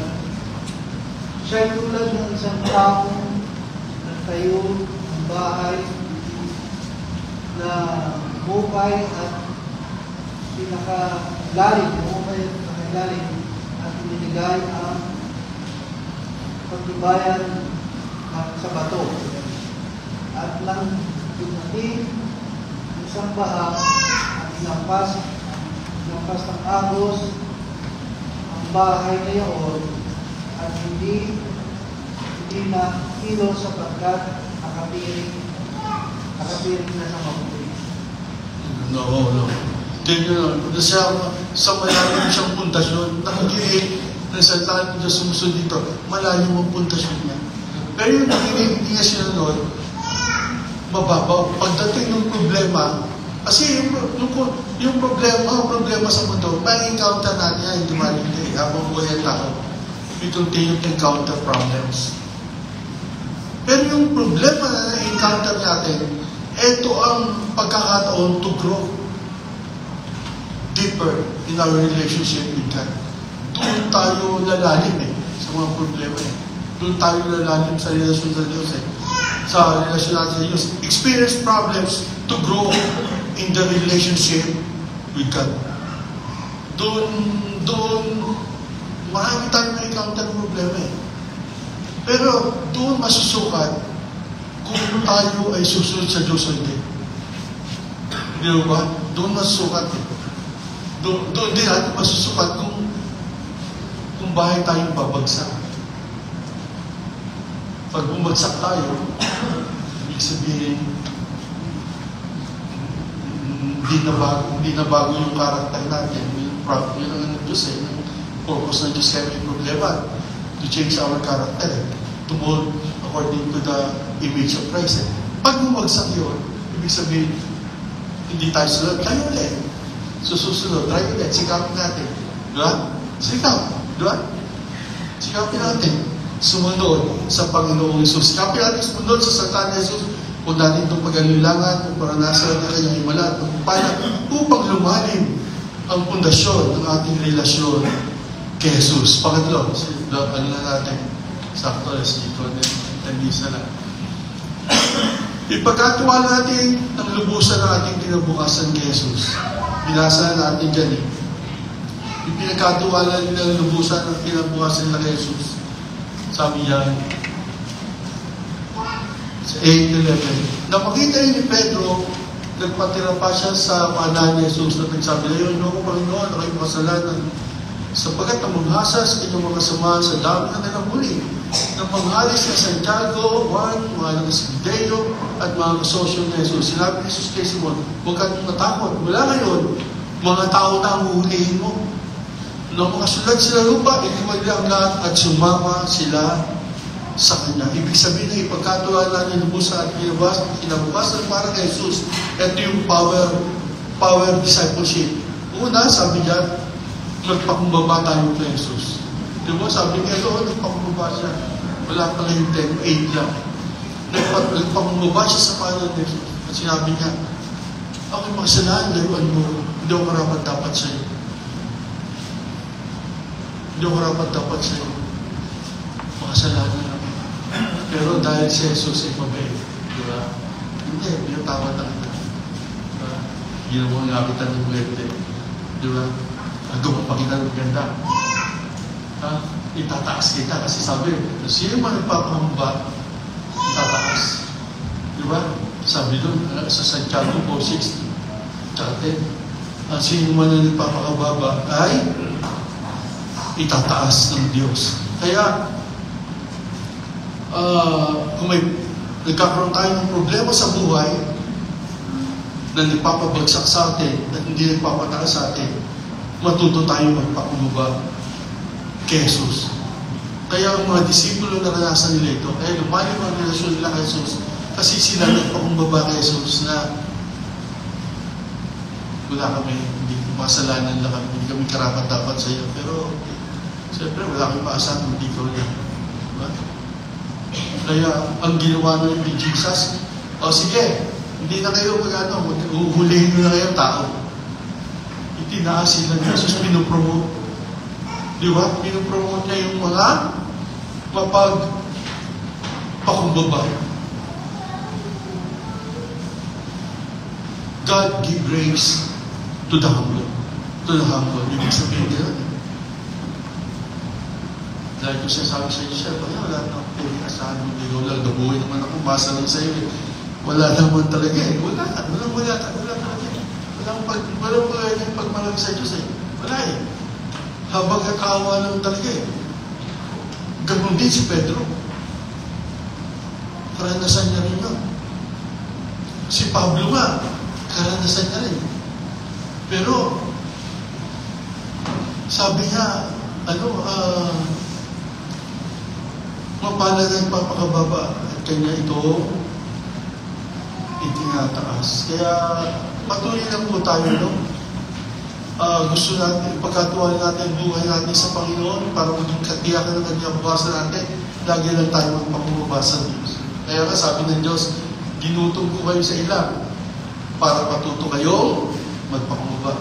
Siya'y tulad ng isang taong nagtayo ng bahay na bukay at pinakalalim at binigay ang pagtibayan sa bato. At lang dumating isang baha at inampas ng agos ang bahay na iyon at hindi na hilo sapagkat nakapiring na sa mabuti. No. Tingnan nyo, sa malalim siyang pundasyon, nakikinig ng salita ng Diyos sumusunod dito, malalim ang pundasyon niya. Pero yung nakikinig niya siya noon, mababaw. Pagdating ng problema, kasi yung problema sa mundo, may encounter natin yan, hindi maligay, habang buhay ang tao. We continue to encounter problems. Pero yung problema na na-encounter natin, ito ang pagkakataon to grow deeper in our relationship with God. Doon tayo lalalim sa mga problema Doon tayo lalalim sa relasyon sa Diyos Sa relasyon natin sa Diyos. Experience problems to grow in the relationship with God. Doon, marami tayong na-encounter problema Pero doon masusukat kung tayo ay susunod sa Diyos o hindi. Di ba? Doon masusukat Doon din natin masusukat kung bakit tayong babagsak. Pag bumagsak tayo, ibig sabihin, hindi na bago yung karakter natin. Yun ang Diyos eh. Yung purpose ng Diyos kaya may problema. To change our character. To mold according to the image of Christ. Pag bumagsak yun, ibig sabihin, hindi tayo sunod. Tayo ulit. Susunod. Try ulit. Sikapin natin. Diba? Sikap. Diba? Sikapin natin. Sumunod sa Panginoong Isus. Sikapin natin sumunod sa Salita ni Jesus. Kung natin itong pag-alilangan, kung paranasan na kanyang himala at upang lumalim ang pundasyon ng ating relasyon kay Jesus. Pangatlo, ano na natin? Sakto, dito, tandisa na. Ipagkatuwa natin ang lubusan ng ating kinabukasan kay Jesus. Binasa natin dyan eh. Ipinagkatuwa natin ang lubusan ng kinabukasan na kay Jesus. Sabi niya, sa 8:11. Napakita ni Pedro, nagpatira pa siya sa paanan ni Jesus at nagsabi na yun, "Ako, Panginoon, ako'y makasalanan. Sapagat namunghasa sa inyong mga kasama sa dami na nagmuli ng panghalis na Santiago, Juan, mga Zebedeo at mga kasosyo ni Jesus." Sinabi ni Jesus kay Simon, "Huwag kang natakot. Mula ngayon, mga tao na ang uhulihin mo." Nang makasulat sila lupa, iniwan nila ang lahat at sumama sila sa Kanya. Ibig sabihin na ipagkatuwa natin lubusan at kinabukasan para kay Jesus. Ito yung power discipleship. Una, sabi niya, magpakumbaba tayo kay Jesus. Diba? Sabi niya doon, nagpakumbaba siya. Wala pala yung 10, 8 lang. Nagpakumbaba siya sa paanan ni Jesus. At sinabi niya, "Ako'y makasalanan, layuan mo. Hindi ako karapat dapat sa iyo. Hindi ako karapat dapat sa iyo. Makasalanan lang. Pero dahil si Jesus ay mabait." Diba? Hindi tawad na kita. Ginawa nga kita ng buwete. Diba? Nagawa pa kita ng ganda. Itataas kita kasi sabi, sino man nagpapahamba, itataas. Diba? Sabi doon, sa Santiago 4:6, sino man nagpapakababa ay itataas ng Diyos. Kaya, kung may nagkakaroon tayo ng problema sa buhay na nagpapabagsak sa atin at hindi nagpapataas sa atin, matuto tayo magpakumbaba kay Jesus. Kaya ang mga disipulo naranasan nila ito, kaya lumalim ang relasyon nila kay Jesus kasi sila nagpakumbaba kay Jesus na wala kami, hindi masalanan lang kami, hindi kami karapat dapat sa iyo. Pero siyempre wala kami maasahan, hindi ko rin. Diba? Kaya ang ginawa ng Jesus, sige, hindi na kayo uhulihin nyo na kayo tao. Itinaas sila ni Jesus, pinupromote. Di ba? Pinupromote niya yung mga mapagpakumbaba. God give grace to the humble. To the humble. Ibig sabihin nila. Dahil ko sabi sa inyo, "Sir, wala na akong pinakasahan mo. Ikaw lang, nabuhay naman ako, basa lang sa iyo. Wala naman talaga eh. Wala talaga. Walang pagmalaki sa Diyos eh. Wala eh. Habang kakawa naman talaga eh. Ganun din si Pedro. Karanasan niya rin yun. Si Pablo nga, karanasan niya rin. Pero, sabi niya, mapalad ang papakababa at kanya ito itinataas. Kaya patuloy lang po tayo, no? Gusto natin, ipagkatuwa natin ang buhay natin sa Panginoon para maging katiyakan ng kanyang buwasan natin. Lagi lang tayo magpakumbaba sa Diyos. Kaya nga sabi ng Diyos, "Ginutong ko kayo sa ilang para patuto kayo magpakumbaba."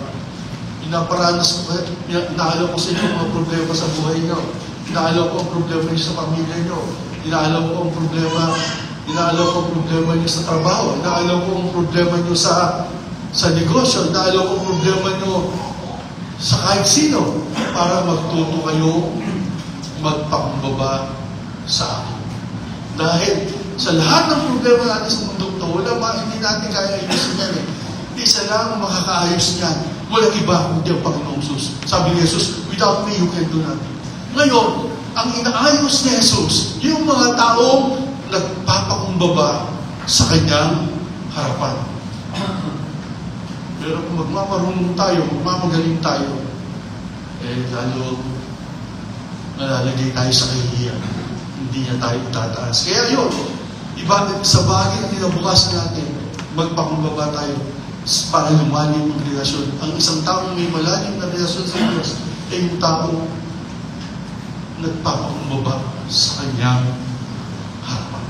Inaparanas ko kayo, inaalam ko sa inyo mga problema sa buhay nyo. Inaalam ko ang problema nyo sa pamilya nyo. Inaalam ko ang problema nyo sa trabaho. Inaalam ko ang problema nyo sa negosyo. Inaalam ko ang problema nyo sa kahit sino para magtuto kayo magpakumbaba sa akin. Dahil sa lahat ng problema natin sa mundo ito, hindi natin kaya ayusin yan eh. Isa lang ang makakaayos niyan. Walang iba kundi ang Panginoong Jesus. Sabi ni Jesus, without me, you can do nothing. Ngayon, ang inaayos ni Jesus, yung mga taong nagpapakumbaba sa kanyang harapan. Pero kung magmamarunong tayo, magmamagaling tayo, lalo malalagay tayo sa kahihiyan. Hindi niya tayo tataas. Kaya yun, sa bagay na tinabukas natin, magpakumbaba tayo para lumalim ang relasyon. Ang isang tao may malalim na relasyon sa Diyos ay yung tao nagpapakumbaba sa kanyang harapan.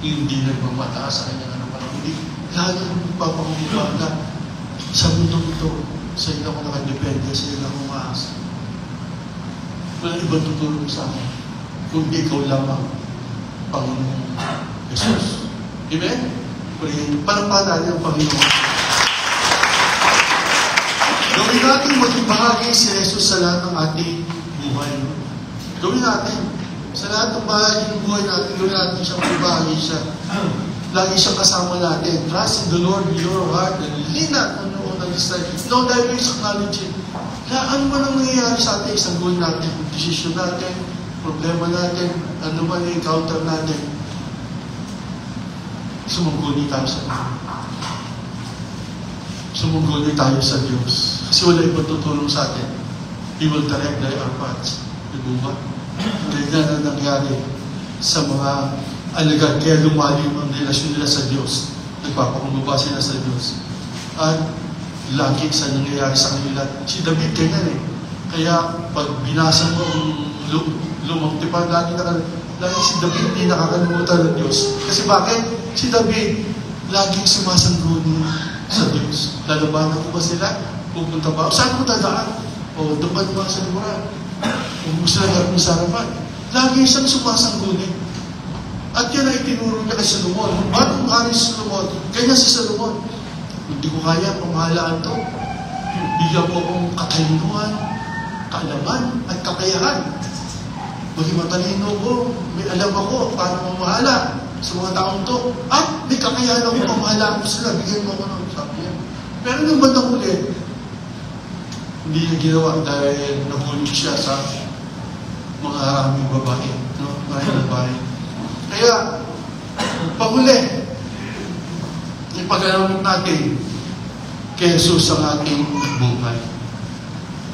Hindi nagmamataas sa kanyang harapan. Hindi lalo nagpapakumbaba na sa mundong ito, sa inyo ako nakadepende, sa inyo ako maasa. Walang ibang tutulong sa akin, kundi ikaw lamang, Panginoon Jesus. Amen? Palampalan natin ang Panginoon. Gawin natin maging bahagi si Jesus sa lahat ng ating buhay. Gawin natin. Sa lahat ng bahagi ng buhay natin, gawin natin siyang maging bahagi siya. Lagi siyang kasama natin. Trust in the Lord with your heart and lean not on your own understanding. No, dahil may acknowledge it. Ano man ang nangyayari sa ating isang goal natin, decision natin, problema natin, ano man yung encounter natin, sumungguni tayo sa Diyos. Sumungguni tayo sa Diyos. Kasi wala ibang tutulong sa atin. He will direct our paths. Diba ba? Ganyan na nangyari sa mga alagad. Kaya lumalim ang relasyon nila sa Diyos. Nagpapakumbaba sila sa Diyos. At lagi sa nangyayari sa kanila. Si David ganyan eh. Kaya pag binasa mo ang lumang tipan, lagi si David hindi nakakalimutan ng Diyos. Kasi bakit? Si David laging sumasangguni sa Diyos. Lalabanan ko ba sila? Pupunta ba? Saan ko dadaan? O dapat ba sa lumaran? Kung gusto na harap sa harapan. Lagi siyang sumasangguni. At yan ay tinuro niya kay Solomon. Ba't kung hari si Solomon? Kanya si Solomon. Hindi ko kaya pamahalaan to. Bigyan ko akong katalinuhan, kaalaman, at kakayahan. Maging matalino ko, may alam ako paano mamahala sa mga taong to. At may kakayahan ako pamahalaan ko sila. Bigyan mo ako ng sabi niya. Pero nung bandang uli, hindi niya ginawa dahil nahulog siya sa mga maraming babae. No? Maraming babae. Kaya, pahuli, ipaggamit natin kay Jesus ang ating buhay.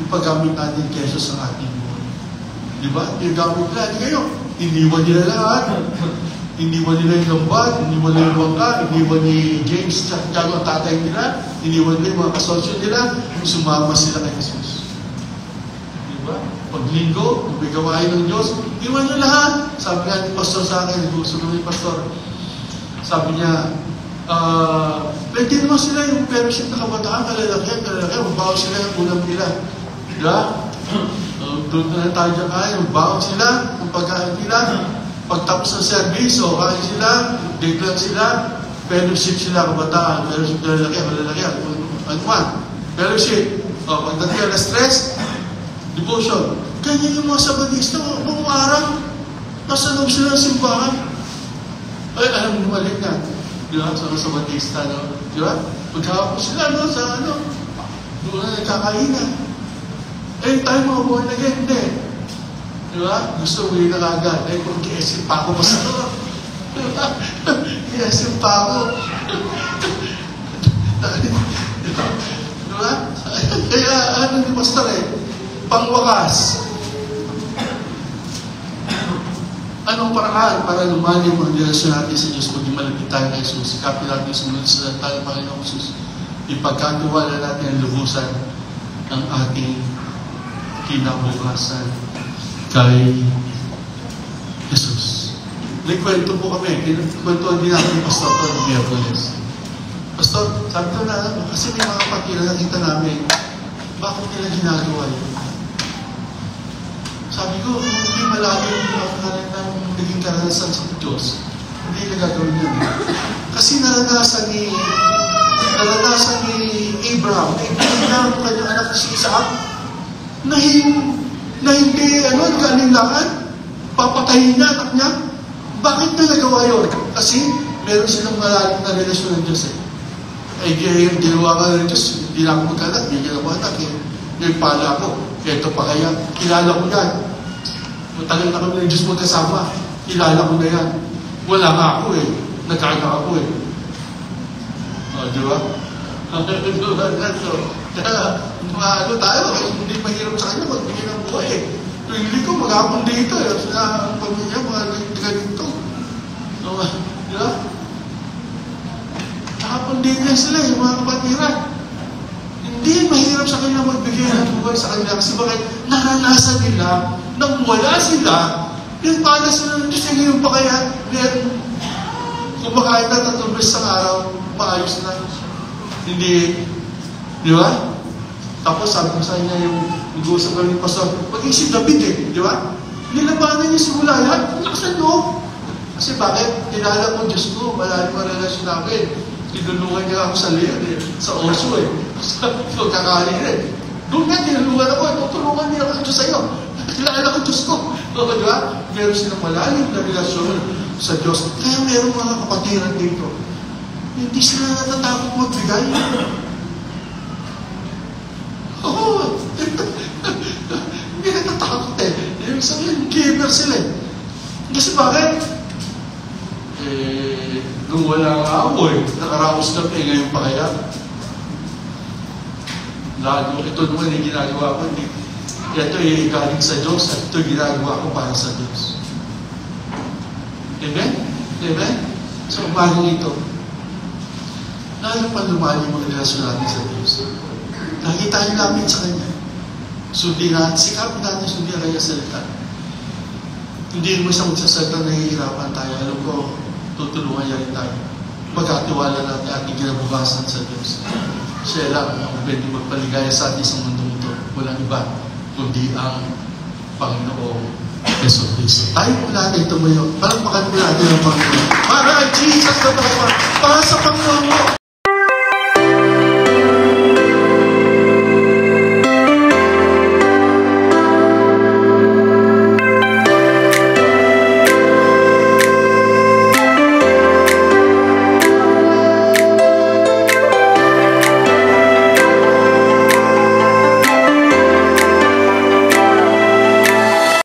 Ipaggamit natin kay Jesus ang ating buhay. Diba? Ipaggamit nila. Hindi kayo. Iniwan nila lahat. Iniwan nila yung lambat, iniwan nila yung bangka, iniwan ni James, Tiago ang tatay nila, iniwan nila yung mga kasosyo nila, sumama sila kay Jesus. Diba? Paglinggo, kung may gawain ng Diyos, iniwan nyo lahat. Sabi nga ni Pastor sa akin, gusto ni Pastor, sabi niya, pwede naman sila yung fellowship na kabataan, kalalaki, magbawa sila yung ulam nila. Diba? Doon na tayo dyan kaya, magbawa sila, yung pagkain nila. Pagtapos ng service, o kain sila, declare sila, fellowship sila, kabataan, fellowship kalalaki, ano man. Fellowship, pagdating na stress, devotion. Ganyan yung mga Sabadista, buong araw, nasa loob sila ng simbahan. Ay, alam mo naman yan. Di ba? Sa mga Sabadista, no? Di ba? Magkakapos sila, no? Sa ano? Doon na nagkakainan. Eh, tayo mga born again, hindi. Di ba? Gusto mo yun na agad. Eh, kung kiesip pa ako, basta ito. Di ba? Kiesip pa ako. Di ba? Kaya, ano ni Pastor eh? Pangwakas. Anong paraan para lumalim ang relasyon natin sa Diyos kung di malapit tayo kay Jesus? Sikapin natin sumunod sa tayo Panginoong Jesus. Ipagkatiwala natin ang lubusan ng ating kinabukasan kay Jesus. Nagkwento po kami. Kwentuhan din natin yung Pastor ng Miyapolis. Pastor, sabi ko na, kasi may mga pagkila nakita namin, bakit nila ginagawa yun? Sabi ko, hindi malalim ang naging karanasan sa Diyos. Hindi nagagawin yun. Kasi naranasan ni Abraham, ang kanyang anak si Isaac, na hindi, nagkaninlangan, papatayin niya, anak niya. Bakit na nagawa yun? Kasi meron silang malalim na relasyon ng Diyos eh. Ay, ginawa nga ng Diyos, hindi na ako magkalat, hindi na ako anak eh. Yung pala ko, eto pa kaya, kilala ko yan. Matagal na kami ng Diyos magkasama, kilala ko na yan. Wala nga ako eh, nagkaanak ako eh. O, di ba? Ano tayo, hindi mahirap sa kanya magbigay ng buhay eh. Hindi ko mag-apon dito eh, sa pamilya, mga ganito. Di ba? Nakapundin lang sila, yung mga kapatiran. Hindi mahirap sa kanila magbigay ng buhay sa kanila kasi bakit naranasan nila nang wala sila, yung pala sila ng Diyos, ngayon pa kaya meron kumakain na 3 beses sa araw, maayos na. Hindi, di ba? Tapos sabi ko sa kanya yung nag-uusap kami ng pastor, maging si David eh, di ba? Nilabanan niya simula yan, nakasan mo. Kasi bakit? Kilala ko Diyos ko, malalim ang relasyon namin. Tinulungan niya ako sa leon eh, sa oso eh, sa pagkakaling eh. Doon nga, tinulungan ako, tutulungan niya ako Diyos sa'yo. Kilala ko Diyos ko. Di ba? Meron silang malalim na relasyon sa Diyos. Kaya meron mga kapatiran dito. Hindi sila natatakot magbigay. Oo. Hindi natatakot eh. Yung sabihin, giver sila eh. Kasi bakit? Nung wala nga ako eh, nakaraos na ngayon pa kaya. Lalo, ito naman yung ginagawa ko. Ito ay galing sa Diyos at ito ginagawa ko para sa Diyos. Amen? Amen? So, umaling ito. Lalo pa lumalim ang relasyon natin sa Diyos. Nakita namin sa Kanya. Sundin natin, sikapin natin sundin ang Kanya salita. Hindi mo siya magsasalita na hihirapan tayo. Alam ko, tutulungan niya rin tayo. Magkatiwala natin ating kinabukasan sa Diyos. Siya lang ang pwede magpaligaya sa atin sa mundong ito. Walang iba, kundi ang Panginoong Yeso Cristo. Tayo po natin tumayo. Palakpakan po natin ang Panginoon. Para Jesus na para sa Panginoon mo.